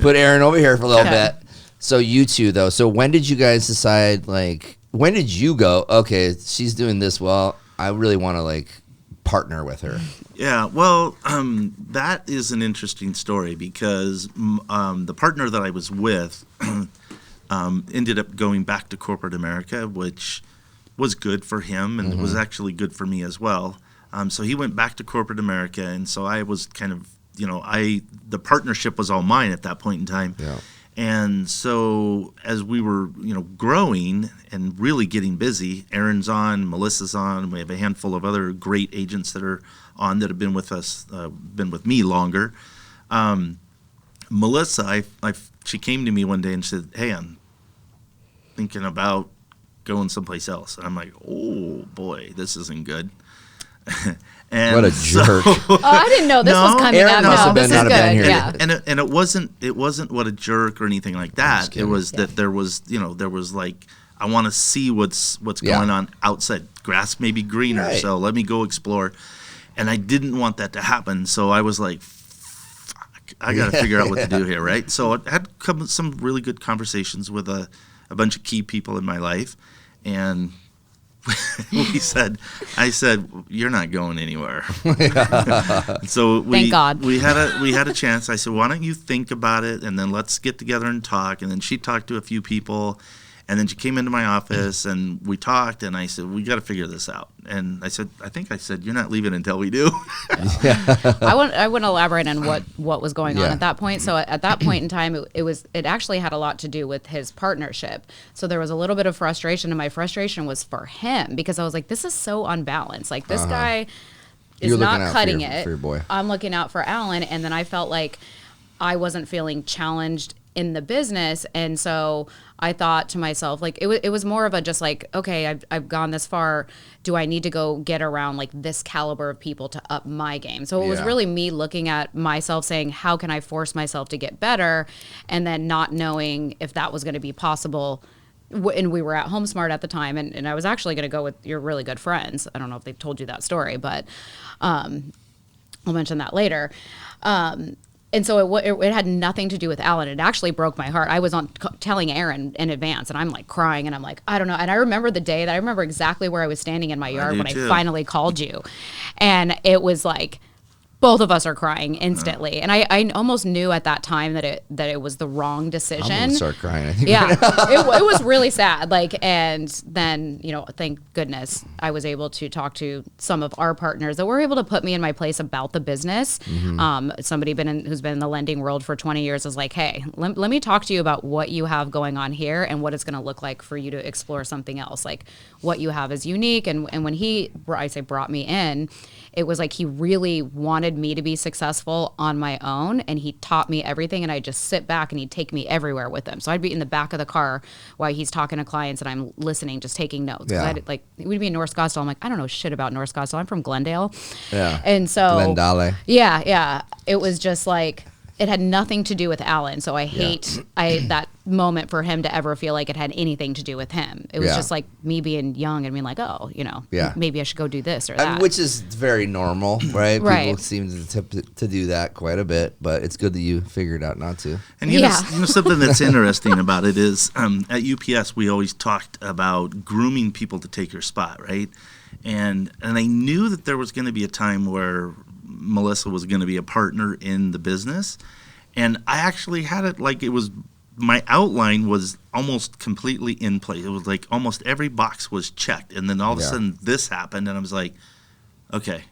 put Aaron over here for a little bit. So you two though. So when did you guys decide? Like, when did you go? Okay, she's doing this well. I really want to like partner with her. Yeah, well, that is an interesting story because the partner that I was with ended up going back to corporate America, which was good for him and it was actually good for me as well. So he went back to corporate America, and so I was kind of, the partnership was all mine at that point in time. Yeah. And so as we were, growing and really getting busy, Aaron's on, Melissa's on, we have a handful of other great agents that are on that have been with us, been with me longer. Melissa, she came to me one day and said, "Hey, I'm thinking about going someplace else." And I'm like, "Oh boy, this isn't good." And what a jerk! I didn't know this was coming Aaron up. must have No, been this is not have been good. here. Yeah. And it wasn't what a jerk or anything like that. It was that there was like, I want to see what's going on outside. Grass may be greener, so let me go explore. And I didn't want that to happen, so I was like, fuck, I got to figure out what to do here, right? So I had some really good conversations with a bunch of key people in my life, and I said, "You're not going anywhere." So Thank God. we had a chance. I said, "Why don't you think about it, and then let's get together and talk." And then she talked to a few people, and then she came into my office and we talked. And I said, "We got to figure this out." And I said, "You're not leaving until we do." I wouldn't elaborate on what was going on at that point. So at that point in time, it actually had a lot to do with his partnership. So there was a little bit of frustration, and my frustration was for him because I was like, this is so unbalanced. Like this guy is not cutting it. For your boy. I'm looking out for Alan, and then I felt like I wasn't feeling challenged in the business, and so I thought to myself, like, it was more of a just like, okay, I've gone this far. Do I need to go get around like this caliber of people to up my game? So it was really me looking at myself saying, how can I force myself to get better? And then not knowing if that was going to be possible. And we were at HomeSmart at the time, and I was actually going to go with your really good friends. I don't know if they've told you that story, but I'll mention that later. And so it had nothing to do with Alan. It actually broke my heart. I was telling Aaron in advance, and I'm like crying, and I'm like, I don't know. And I remember the day that I remember exactly where I was standing in my yard when I finally called you. And it was like, both of us are crying instantly. And I almost knew at that time that it was the wrong decision. I'm gonna start crying. I think it was really sad. Like, and then, thank goodness I was able to talk to some of our partners that were able to put me in my place about the business. Somebody who's been in the lending world for 20 years is like, hey, let me talk to you about what you have going on here and what it's going to look like for you to explore something else. Like what you have is unique. And when he brought me in, it was like he really wanted me to be successful on my own, and he taught me everything, and I'd just sit back and he'd take me everywhere with him. So I'd be in the back of the car while he's talking to clients and I'm listening, just taking notes. We'd be in North Scottsdale. I'm like, I don't know shit about North Scottsdale. I'm from Glendale. Yeah. And so Glendale. Yeah. It was just like, it had nothing to do with Alan. So I hate that moment for him to ever feel like it had anything to do with him. It was just like me being young and being like, oh, maybe I should go do this or that. Which is very normal, right? Right. People seem to do that quite a bit, but it's good that you figured out not to. And you know something that's interesting about it is at UPS we always talked about grooming people to take your spot, right? And I knew that there was going to be a time where Melissa was going to be a partner in the business, and I actually had it like it was, my outline was almost completely in place. It was like almost every box was checked, and then all of a sudden this happened, and I was like, okay,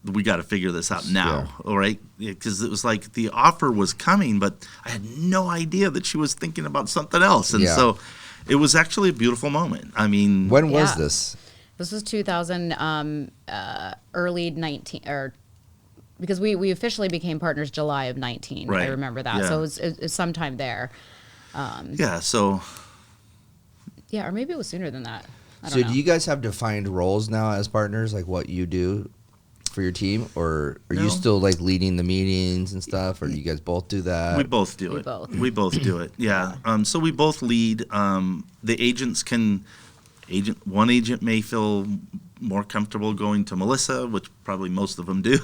we got to figure this out now, all right? Because it was like the offer was coming, but I had no idea that she was thinking about something else, and so it was actually a beautiful moment. I mean, when was this? This was 2000, early 19 or because we officially became partners July of 19. Right. I remember that. Yeah. So it was sometime there. So. Yeah, or maybe it was sooner than that. I So don't know. do you guys have defined roles now as partners, like what you do for your team, or are you still like leading the meetings and stuff, or do you guys both do that? We both do it. We both do it. Yeah. So we both lead. The agents one agent may feel more comfortable going to Melissa, which probably most of them do.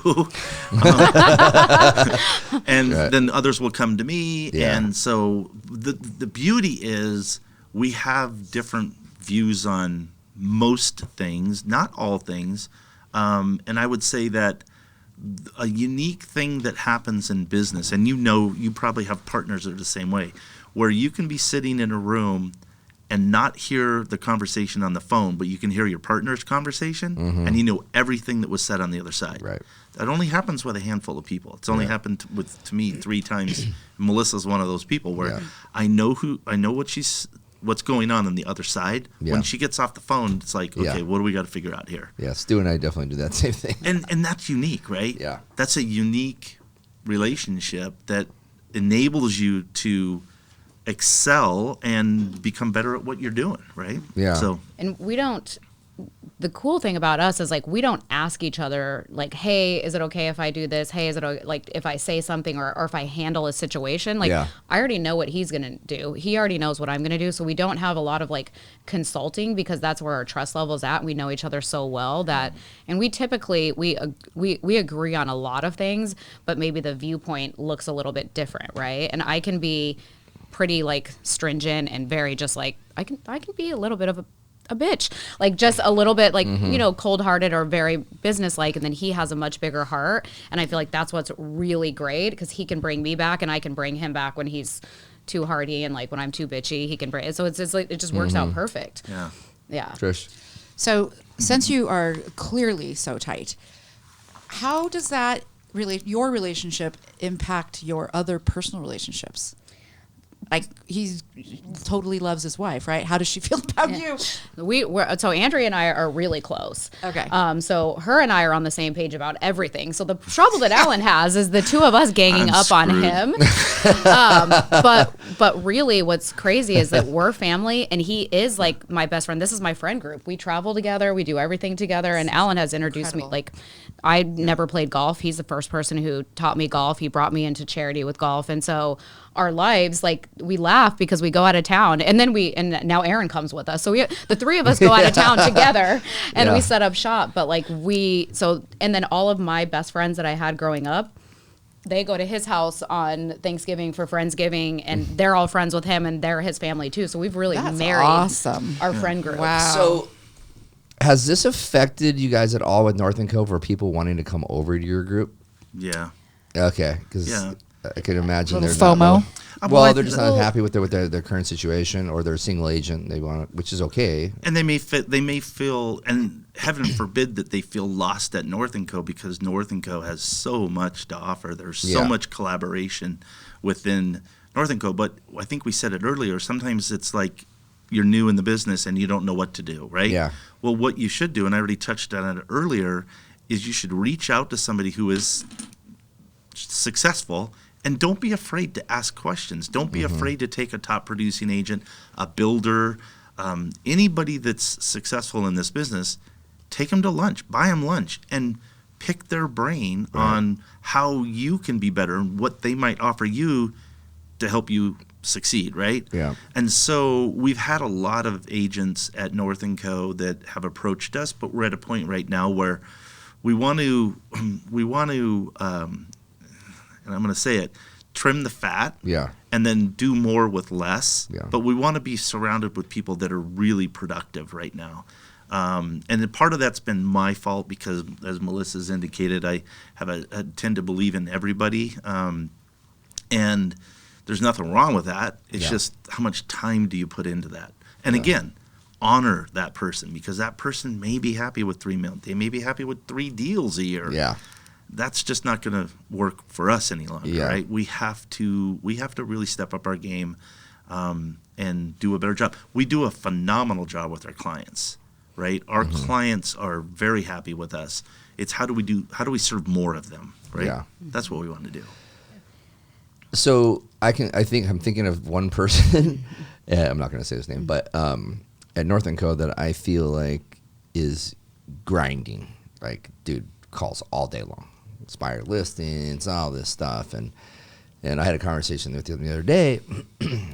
And then others will come to me. Yeah. And so the beauty is we have different views on most things, not all things. And I would say that a unique thing that happens in business, and you probably have partners that are the same way, where you can be sitting in a room and not hear the conversation on the phone, but you can hear your partner's conversation, and you know everything that was said on the other side. Right. That only happens with a handful of people. It's only happened to me 3 times. Melissa's one of those people where I know what's going on the other side. Yeah. When she gets off the phone, it's like, okay, what do we got to figure out here? Yeah, Stu and I definitely do that same thing. And that's unique, right? Yeah. That's a unique relationship that enables you to excel and become better at what you're doing, right? Yeah. So And the cool thing about us is like we don't ask each other like, hey, is it okay if I do this? Hey, is it okay, like if I say something or if I handle a situation? Like I already know what he's gonna do. He already knows what I'm gonna do. So we don't have a lot of like consulting because that's where our trust level is at. We know each other so well that, and we typically we agree on a lot of things, but maybe the viewpoint looks a little bit different, right? And I can be pretty like stringent and very just like I can be a little bit of a bitch, like just a little bit like cold-hearted or very businesslike, and then he has a much bigger heart, and I feel like that's what's really great because he can bring me back and I can bring him back when he's too hardy, and like when I'm too bitchy he can bring it. So it's just like it just works out perfect. Yeah. Trish? So since you are clearly so tight, how does that your relationship impact your other personal relationships? Like he totally loves his wife, right? How does she feel about you? So Andrea and I are really close. Okay. So her and I are on the same page about everything. So the trouble that Alan has is the two of us ganging up on him. But really, what's crazy is that we're family, and he is like my best friend. This is my friend group. We travel together. We do everything together. And Alan has introduced me. Like, I never played golf. He's the first person who taught me golf. He brought me into charity with golf, and so our lives, like, we laugh because we go out of town, and then and now Aaron comes with us, so the 3 of us go out of town together, and we set up shop. But like and then all of my best friends that I had growing up, they go to his house on Thanksgiving for Friendsgiving, and they're all friends with him, and they're his family too. So we've really married our friend group. Wow. So has this affected you guys at all with North and Cove, or people wanting to come over to your group? Yeah. Okay, because I can imagine they're FOMO. Well, they're just not happy with their current situation, or they're a single agent. They want, which is okay. And they may feel, and heaven forbid that they feel lost at North & Co, because North & Co has so much to offer. There's so much collaboration within North & Co. But I think we said it earlier. Sometimes it's like you're new in the business and you don't know what to do, right? Yeah. Well, what you should do, and I already touched on it earlier, is you should reach out to somebody who is successful. And don't be afraid to ask questions. Don't be afraid to take a top producing agent, a builder, anybody that's successful in this business. Take them to lunch, buy them lunch, and pick their brain on how you can be better and what they might offer you to help you succeed, right? Yeah. And so we've had a lot of agents at North & Co that have approached us, but we're at a point right now where we want to and I'm going to say it, trim the fat, and then do more with less. Yeah. But we want to be surrounded with people that are really productive right now. And part of that's been my fault because, as Melissa's indicated, I tend to believe in everybody. And there's nothing wrong with that. It's just how much time do you put into that? And again, honor that person, because that person may be happy with 3 million. They may be happy with 3 deals a year. Yeah. That's just not going to work for us any longer, right? We have to really step up our game and do a better job. We do a phenomenal job with our clients, right? Our clients are very happy with us. It's how do we serve more of them, right? Yeah. That's what we want to do. So I'm thinking of one person. I'm not going to say his name, but at North & Co. that I feel like is grinding. Like, dude calls all day long, expired listings, all this stuff, and I had a conversation with him the other day.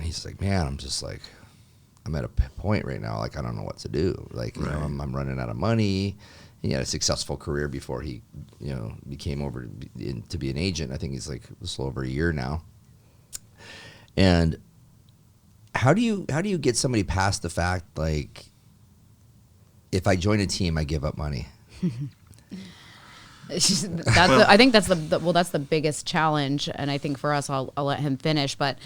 He's like, man, I'm at a point right now. Like, I don't know what to do. Like, you know, I'm running out of money. He had a successful career before he, you know, became over to be an agent. I think he's like a little over a year now. And how do you get somebody past the fact, like, if I join a team, I give up money? I think that's the biggest challenge. And I think for us, I'll let him finish, but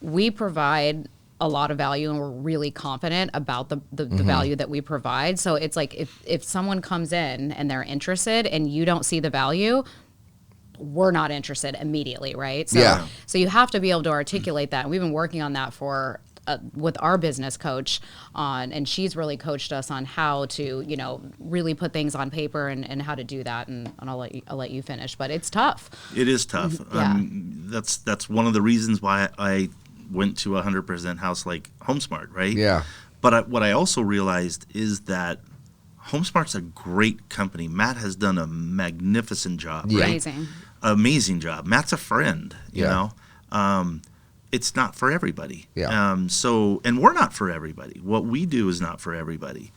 we provide a lot of value, and we're really confident about the value that we provide. So it's like if someone comes in and they're interested and you don't see the value, we're not interested immediately, right? So so you have to be able to articulate that. And we've been working on that for with our business coach and she's really coached us on how to, you know, really put things on paper and how to do that. And I'll let you finish, but it's tough. It is tough. That's one of the reasons why I went to 100% house like HomeSmart, right? Yeah. But what I also realized is that HomeSmart's a great company. Matt has done a magnificent job. Yeah. Right? Amazing job. Matt's a friend, you know. It's not for everybody. Yeah. And we're not for everybody. What we do is not for everybody.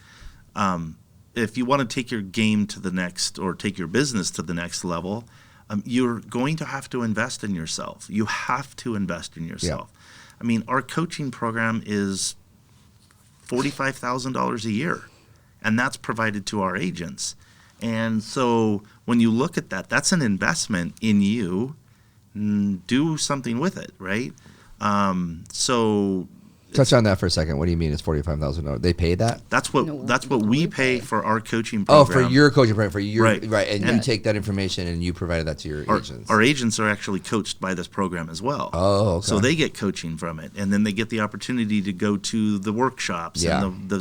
If you want to take your game to the next, or take your business to the next level, you're going to have to invest in yourself. You have to invest in yourself. Yeah. I mean, our coaching program is $45,000 a year, and that's provided to our agents. And so when you look at that, that's an investment in you. Do something with it, right? So touch on that for a second. What do you mean it's $45,000? They pay that? That's what we pay for our coaching program. Oh, for your coaching program, for your right. And you take that information and you provide that to your agents. Our agents are actually coached by this program as well. Oh, okay. So they get coaching from it, and then they get the opportunity to go to the workshops and the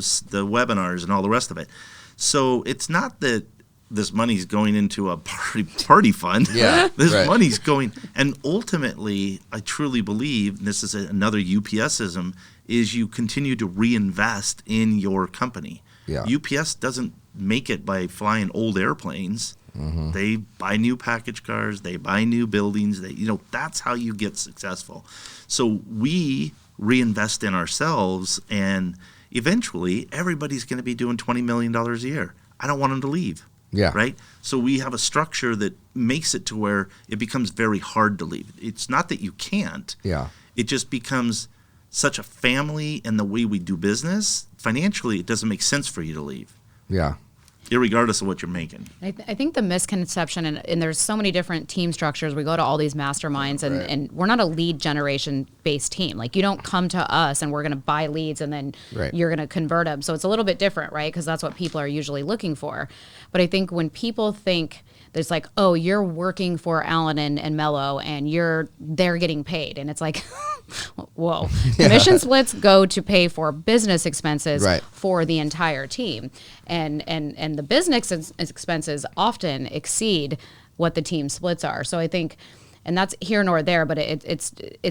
webinars and all the rest of it. So it's not that this money's going into a party fund. Yeah, this money's going, and ultimately, I truly believe, and this is another UPSism, is you continue to reinvest in your company. Yeah. UPS doesn't make it by flying old airplanes. Mm-hmm. They buy new package cars. They buy new buildings. That's how you get successful. So we reinvest in ourselves, and eventually, everybody's going to be doing $20 million a year. I don't want them to leave. Yeah. Right? So we have a structure that makes it to where it becomes very hard to leave. It's not that you can't. Yeah. It just becomes such a family, and the way we do business, financially, it doesn't make sense for you to leave. Yeah. Irregardless of what you're making. I think the misconception, and there's so many different team structures. We go to all these masterminds, and we're not a lead generation based team. Like, you don't come to us and we're going to buy leads and then you're going to convert them. So it's a little bit different, right? Because that's what people are usually looking for. But I think when people think there's like, oh, you're working for Alan and Melo and they're getting paid. And it's like, whoa. Commission splits go to pay for business expenses for the entire team. And the business expenses often exceed what the team splits are. So I think, and that's here nor there, but it's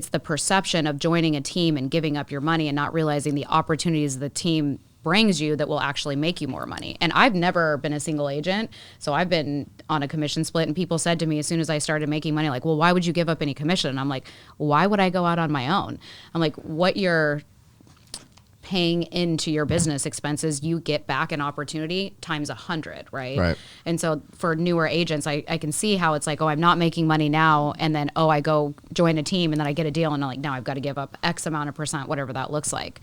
the perception of joining a team and giving up your money and not realizing the opportunities the team brings you that will actually make you more money. And I've never been a single agent, so I've been on a commission split, and people said to me as soon as I started making money, like, well, why would you give up any commission? And I'm like, why would I go out on my own? I'm like, what you're paying into your business expenses, you get back an opportunity times 100, right? And so for newer agents, I can see how it's like, oh, I'm not making money now, and then, oh, I go join a team, and then I get a deal, and I'm like, now I've got to give up X amount of percent, whatever that looks like.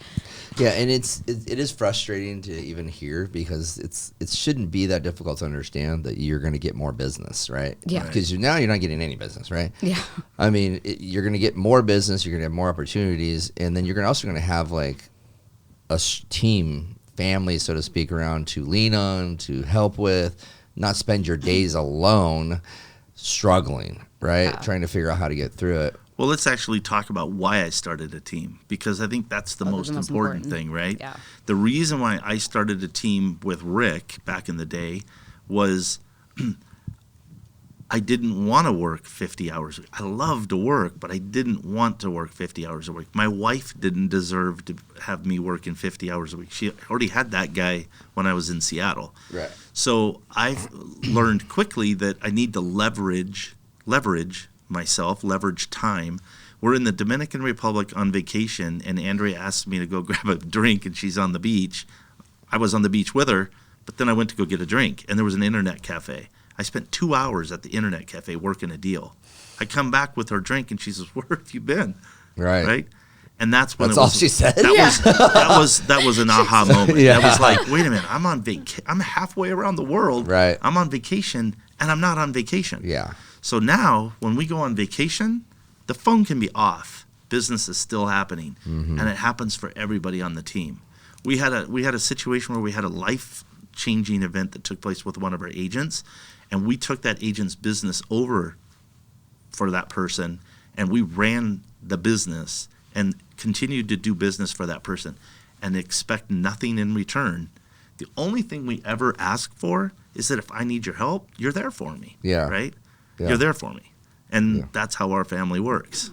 Yeah, and it is frustrating to even hear, because it shouldn't be that difficult to understand that you're going to get more business, right? Yeah. Because now you're not getting any business, right? Yeah. I mean, you're going to get more business, you're going to have more opportunities, and then you're also going to have like a team, family, so to speak, around to lean on, to help with, not spend your days alone struggling, right? Yeah. Trying to figure out how to get through it. Well, let's actually talk about why I started a team, because I think that's the most important thing, right? Yeah. The reason why I started a team with Rick back in the day was I didn't want to work 50 hours a week. I love to work, but I didn't want to work 50 hours a week. My wife didn't deserve to have me working 50 hours a week. She already had that guy when I was in Seattle. Right. So I've learned quickly that I need to leverage myself, leverage time. We're in the Dominican Republic on vacation, and Andrea asked me to go grab a drink, and she's on the beach. I was on the beach with her, but then I went to go get a drink, and there was an internet cafe. I spent 2 hours at the internet cafe working a deal. I come back with her drink, and she says, "Where have you been?" Right. And that's when that's all she said. That was an aha moment. Yeah. That was like, wait a minute, I'm halfway around the world. Right. I'm on vacation, and I'm not on vacation. Yeah. So now, when we go on vacation, the phone can be off. Business is still happening, and it happens for everybody on the team. We had a situation where we had a life-changing event that took place with one of our agents, and we took that agent's business over for that person, and we ran the business and continued to do business for that person and expect nothing in return. The only thing we ever ask for is that if I need your help, you're there for me. Yeah. Right? Yeah. You're there for me. And that's how our family works.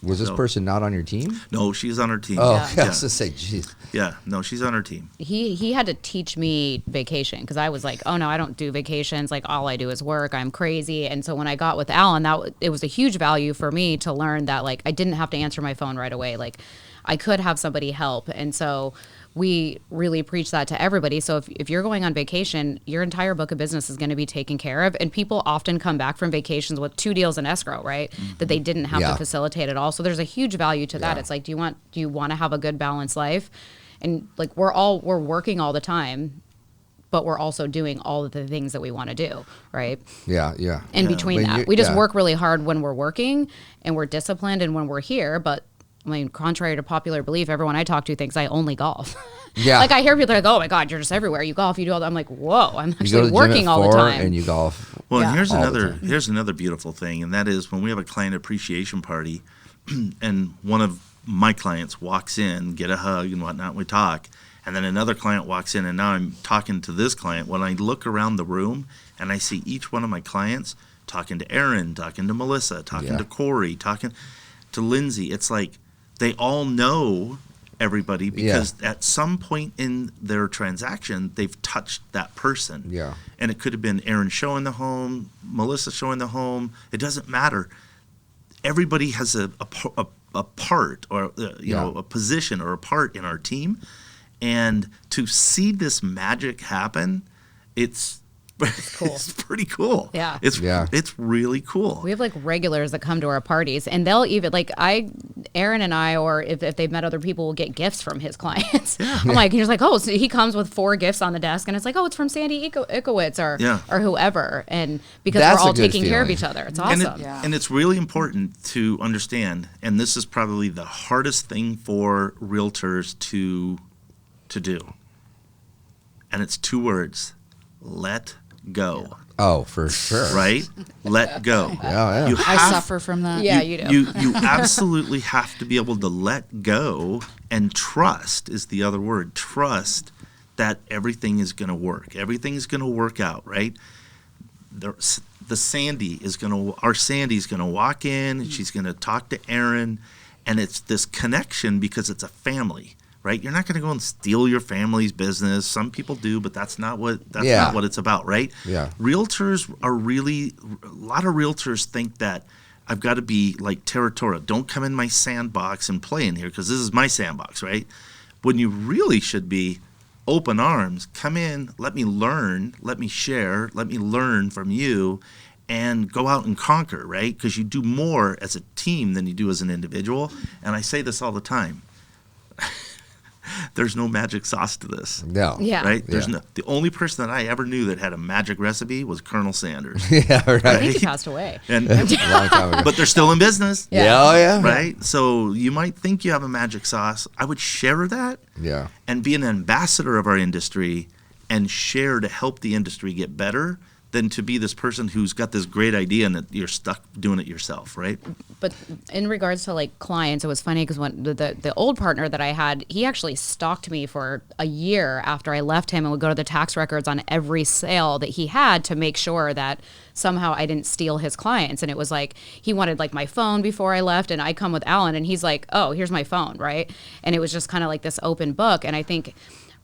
Was this person not on your team? No, she's on our team. Oh, Yeah. I was going to say, geez. Yeah, no, she's on our team. He had to teach me vacation, because I was like, oh no, I don't do vacations. Like, all I do is work. I'm crazy. And so when I got with Alan, it was a huge value for me to learn that, like, I didn't have to answer my phone right away. Like, I could have somebody help. And so we really preach that to everybody. So if you're going on vacation, your entire book of business is going to be taken care of. And people often come back from vacations with 2 deals in escrow, right? That they didn't have to facilitate at all. So there's a huge value to that. It's like, do you want to have a good balanced life? And like, we're working all the time, but we're also doing all of the things that we want to do, right? Yeah. In between that, we just work really hard when we're working, and we're disciplined, and when we're here. But I mean, contrary to popular belief, everyone I talk to thinks I only golf. Yeah. Like, I hear people like, "Oh my God, you're just everywhere. You golf, you do all that." I'm like, "Whoa, I'm You go to actually the working gym at all the 4 time." and you golf. Well, and here's all the time. here's another beautiful thing, and that is when we have a client appreciation party, and one of my clients walks in, get a hug and whatnot, we talk, and then another client walks in, and now I'm talking to this client. When I look around the room and I see each one of my clients talking to Aaron, talking to Melissa, talking to Corey, talking to Lindsay, it's like they all know everybody because at some point in their transaction, they've touched that person. Yeah. And it could have been Aaron showing the home, Melissa showing the home. It doesn't matter. Everybody has a part or know, a position or a part in our team, and to see this magic happen, it's cool. It's pretty cool. Yeah. It's really cool. We have like regulars that come to our parties, and they'll even like Aaron and I, or if they've met other people, will get gifts from his clients. Yeah. I'm like, he's like, oh, so he comes with 4 gifts on the desk, and it's like, oh, it's from Sandy Ikowitz or whoever, and because That's we're all a good taking care of feeling. each other, it's awesome. And it's really important to understand, and this is probably the hardest thing for realtors to do, and it's 2 words: let go. Oh, for sure. Right? Let go. Yeah. I suffer from that. Yeah, you do. You absolutely have to be able to let go, and trust is the other word. Trust that everything is going to work. Everything's going to work out, right? Our Sandy's going to walk in, and she's going to talk to Aaron, and it's this connection because it's a family. Right? You're not going to go and steal your family's business. Some people do, but that's not what it's about, right? Yeah. Realtors are really, a lot of realtors think that I've got to be like territorial. Don't come in my sandbox and play in here because this is my sandbox, right? When you really should be open arms, come in, let me learn, let me share, let me learn from you, and go out and conquer, right? Because you do more as a team than you do as an individual. And I say this all the time. There's no magic sauce to this. No. Yeah. Right? The only person that I ever knew that had a magic recipe was Colonel Sanders. Yeah, right. I think he passed away. And A long time ago. but they're still in business. Yeah. Oh, yeah. Right? So you might think you have a magic sauce. I would share that Yeah. and be an ambassador of our industry and share to help the industry get better than to be this person who's got this great idea and that you're stuck doing it yourself, right? But in regards to like clients, it was funny because when the old partner that I had, he actually stalked me for a year after I left him and would go to the tax records on every sale that he had to make sure that somehow I didn't steal his clients. And it was like, he wanted like my phone before I left, and I come with Alan and he's like, oh, here's my phone, right? And it was just kind of like this open book. And I think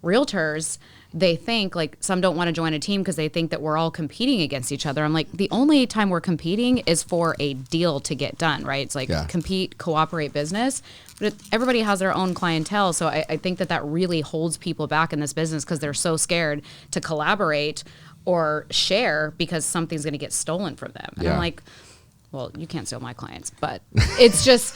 realtors, they think like some don't want to join a team because they think that we're all competing against each other. I'm like, the only time we're competing is for a deal to get done, right? It's like compete, cooperate business. But everybody has their own clientele. So I think that really holds people back in this business because they're so scared to collaborate or share because something's going to get stolen from them. And I'm like, well, you can't steal my clients, but it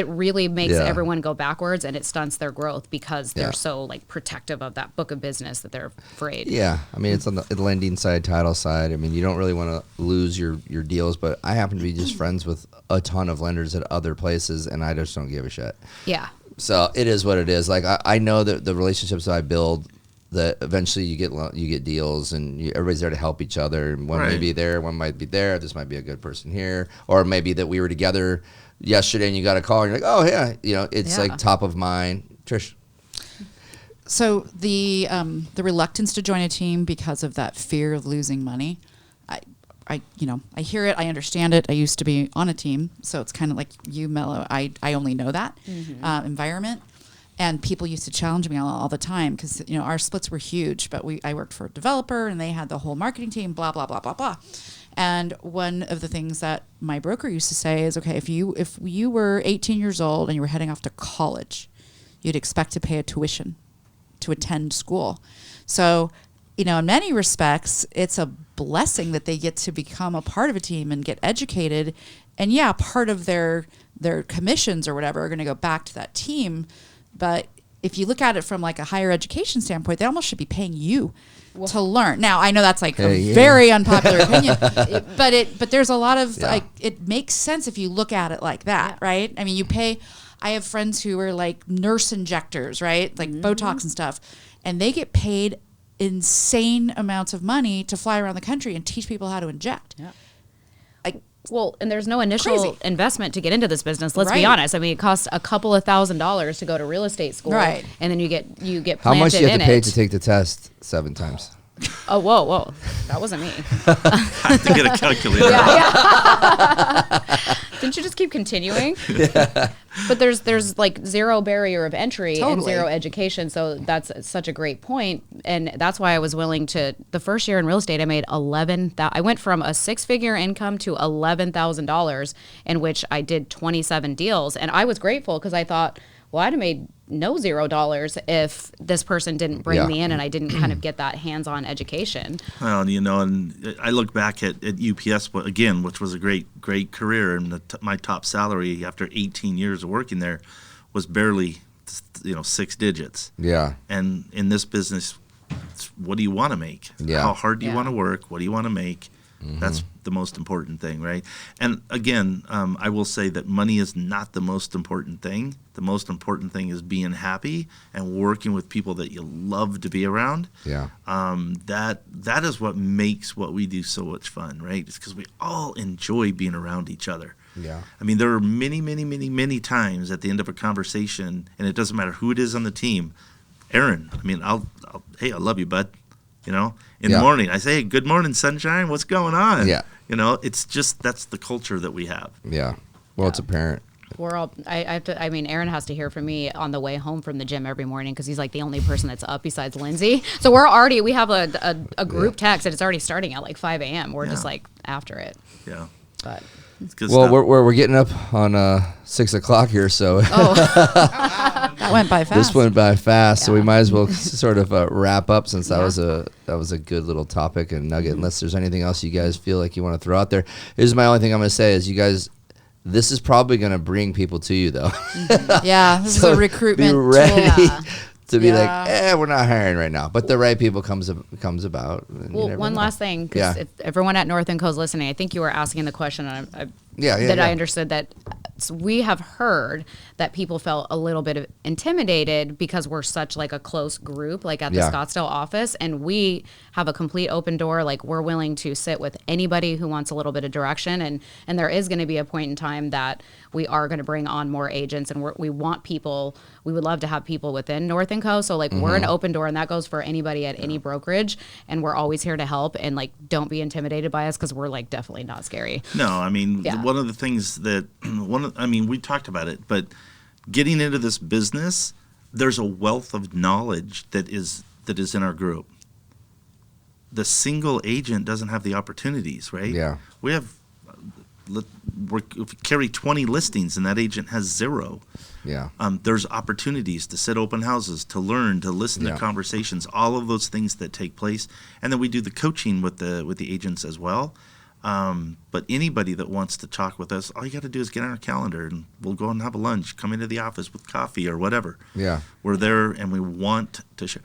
really makes everyone go backwards, and it stunts their growth because they're so like protective of that book of business that they're afraid. Yeah. I mean, it's on the lending side, title side. I mean, you don't really want to lose your deals, but I happen to be just friends with a ton of lenders at other places, and I just don't give a shit. Yeah. So it is what it is. Like I know that the relationships that I build, that eventually you get deals, and everybody's there to help each other. And one may be there, one might be there. This might be a good person here, or maybe that we were together yesterday and you got a call and you're like, oh yeah, it's like top of mind. Trish. So the reluctance to join a team because of that fear of losing money, I hear it, I understand it. I used to be on a team, so it's kind of like you, Melo. I only know that environment. And people used to challenge me all the time because, our splits were huge, but I worked for a developer and they had the whole marketing team, blah, blah, blah, blah, blah. And one of the things that my broker used to say is, okay, if you were 18 years old and you were heading off to college, you'd expect to pay a tuition to attend school. So, in many respects, it's a blessing that they get to become a part of a team and get educated. And yeah, part of their commissions or whatever are going to go back to that team. But if you look at it from like a higher education standpoint, they almost should be paying you to learn. Now, I know that's like a very unpopular opinion, but there's a lot of like, it makes sense if you look at it like that, right? I mean, I have friends who are like nurse injectors, right? Like Botox and stuff, and they get paid insane amounts of money to fly around the country and teach people how to inject. Yeah. Well, and there's no initial investment to get into this business. Let's be honest. I mean, it costs a couple of $1,000s to go to real estate school, and then you get planted. How much do you have to pay to take the test 7 times? Oh, whoa! That wasn't me. I have to get a calculator. Didn't you just keep continuing? Yeah. But there's like zero barrier of entry and zero education, so that's such a great point, and that's why I was willing to. The first year in real estate, I made I went from a 6-figure income to $11,000, in which I did 27 deals, and I was grateful because I thought, well, I'd have made $0 if this person didn't bring me in and I didn't kind of get that hands-on education. Well, and I look back at UPS again, which was a great career, and my top salary after 18 years of working there was barely 6 digits. Yeah. And in this business, what do you want to make? Yeah. How hard do you want to work? What do you want to make? Mm-hmm. That's the most important thing, right? And again, I will say that money is not the most important thing. The most important thing is being happy and working with people that you love to be around. Yeah. That is what makes what we do so much fun, right? It's because we all enjoy being around each other. Yeah. I mean, there are many, many, many, many times at the end of a conversation, and it doesn't matter who it is on the team. Aaron, I mean, hey, I love you, bud. In the morning, I say, hey, good morning, sunshine. What's going on? Yeah. It's just, that's the culture that we have. Yeah. Well, it's apparent. We're all, Aaron has to hear from me on the way home from the gym every morning because he's like the only person that's up besides Lindsay. So we have a group text and it's already starting at like 5 a.m. We're just like after it. Yeah. But. Well, we're getting up on 6 o'clock here, so that went by fast. This went by fast, so we might as well sort of wrap up since that was a good little topic and nugget. Unless there's anything else you guys feel like you want to throw out there, here's my only thing I'm going to say is you guys. This is probably going to bring people to you, though. Mm-hmm. Yeah, this is a recruitment tool. Be ready. Yeah. To be like, we're not hiring right now. But the right people comes about. Well, one last thing, because if everyone at North & Co. is listening, I think you were asking the question, I understood that we have heard that people felt a little bit intimidated because we're such like a close group, like at the Scottsdale office, and we have a complete open door. Like we're willing to sit with anybody who wants a little bit of direction, and there is going to be a point in time that we are going to bring on more agents, and we want people. We would love to have people within North & Co. So like we're an open door, and that goes for anybody at any brokerage, and we're always here to help. And like don't be intimidated by us because we're like definitely not scary. No, I mean one of the things that we talked about it, but getting into this business, there's a wealth of knowledge that is in our group. The single agent doesn't have the opportunities, right? Yeah. We carry 20 listings and that agent has 0. Yeah. There's opportunities to sit open houses, to learn, to listen to conversations, all of those things that take place. And then we do the coaching with the agents as well. But anybody that wants to talk with us, all you got to do is get on our calendar and we'll go and have a lunch, come into the office with coffee or whatever. Yeah. We're there and we want to share.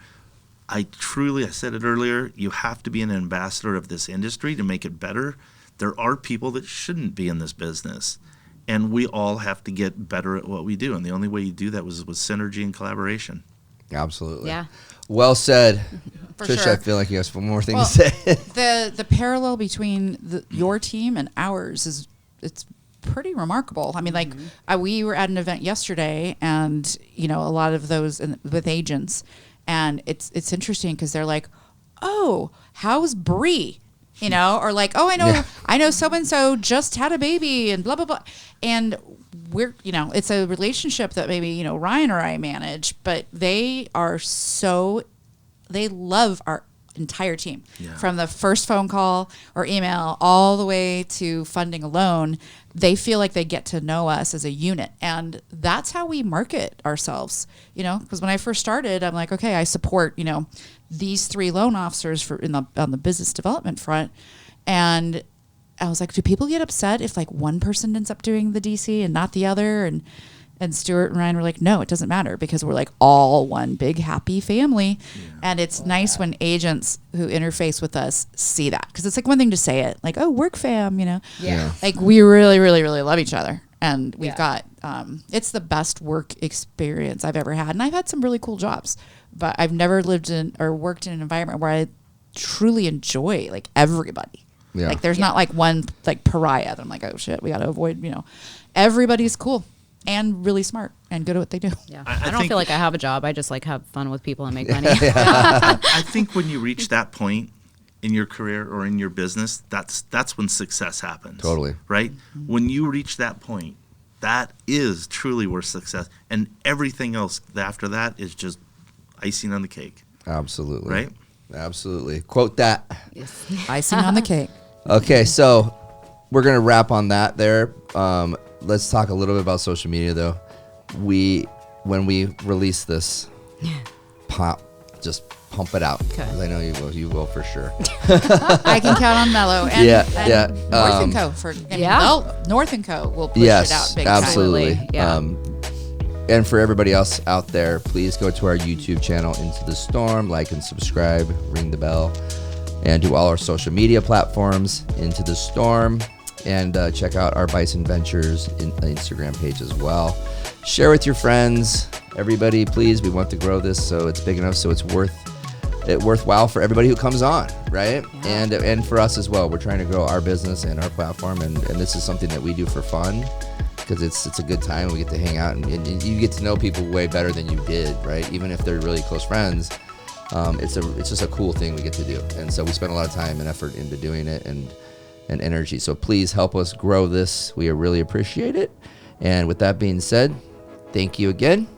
I said it earlier, you have to be an ambassador of this industry to make it better. There are people that shouldn't be in this business, and we all have to get better at what we do. And the only way you do that was with synergy and collaboration. Absolutely. Yeah. Well said. For Trisha, sure. I feel like you have some more things to say. The parallel between your team and ours it's pretty remarkable. I mean, like we were at an event yesterday, and a lot of those with agents, and it's interesting because they're like, "Oh, how's Bree?" Or like, "Oh, I know so and so just had a baby," and blah blah blah, and we're it's a relationship that maybe Ryan or I manage, but they love our entire team from the first phone call or email all the way to funding a loan. They feel like they get to know us as a unit, and that's how we market ourselves. Because when I first started, I'm like, okay, I support these 3 loan officers on the business development front, and I was like, do people get upset if like one person ends up doing the DC and not the other? And Stuart and Ryan were like, no, it doesn't matter because we're like all one big happy family. Yeah. And it's nice when agents who interface with us see that, because it's like one thing to say it like, oh, work fam, Yeah. Like we really, really, really love each other. And we've got, it's the best work experience I've ever had. And I've had some really cool jobs, but I've never lived in or worked in an environment where I truly enjoy like everybody. Yeah. Like there's not like one like pariah that I'm like, oh shit, we got to avoid, everybody's cool and really smart and good at what they do. Yeah. I don't feel like I have a job. I just like have fun with people and make money. I think when you reach that point in your career or in your business, that's when success happens. Totally. Right? Mm-hmm. When you reach that point, that is truly where success, and everything else after that is just icing on the cake. Absolutely. Right? Absolutely. Quote that. Yes. Icing on the cake. Okay, so we're going to wrap on that there. Let's talk a little bit about social media, though. When we release this, just pump it out. Because I know you will for sure. I can count on Melo and North & Co. North & Co. will push it out big time. Absolutely. Yeah. And for everybody else out there, please go to our YouTube channel, Into the Storm, like and subscribe, ring the bell, and do all our social media platforms, Into the Storm. And check out our Bison Ventures Instagram page as well. Share with your friends, everybody, please. We want to grow this so it's big enough so it's worthwhile for everybody who comes on, right? Yeah. And for us as well. We're trying to grow our business and our platform, and this is something that we do for fun because it's a good time. We get to hang out, and you get to know people way better than you did, right? Even if they're really close friends. It's just a cool thing we get to do, and so we spend a lot of time and effort into doing it and energy. So please help us grow this. We really appreciate it. And with that being said, thank you again,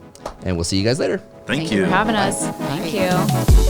and we'll see you guys later. Thank you you for having us. Thank you.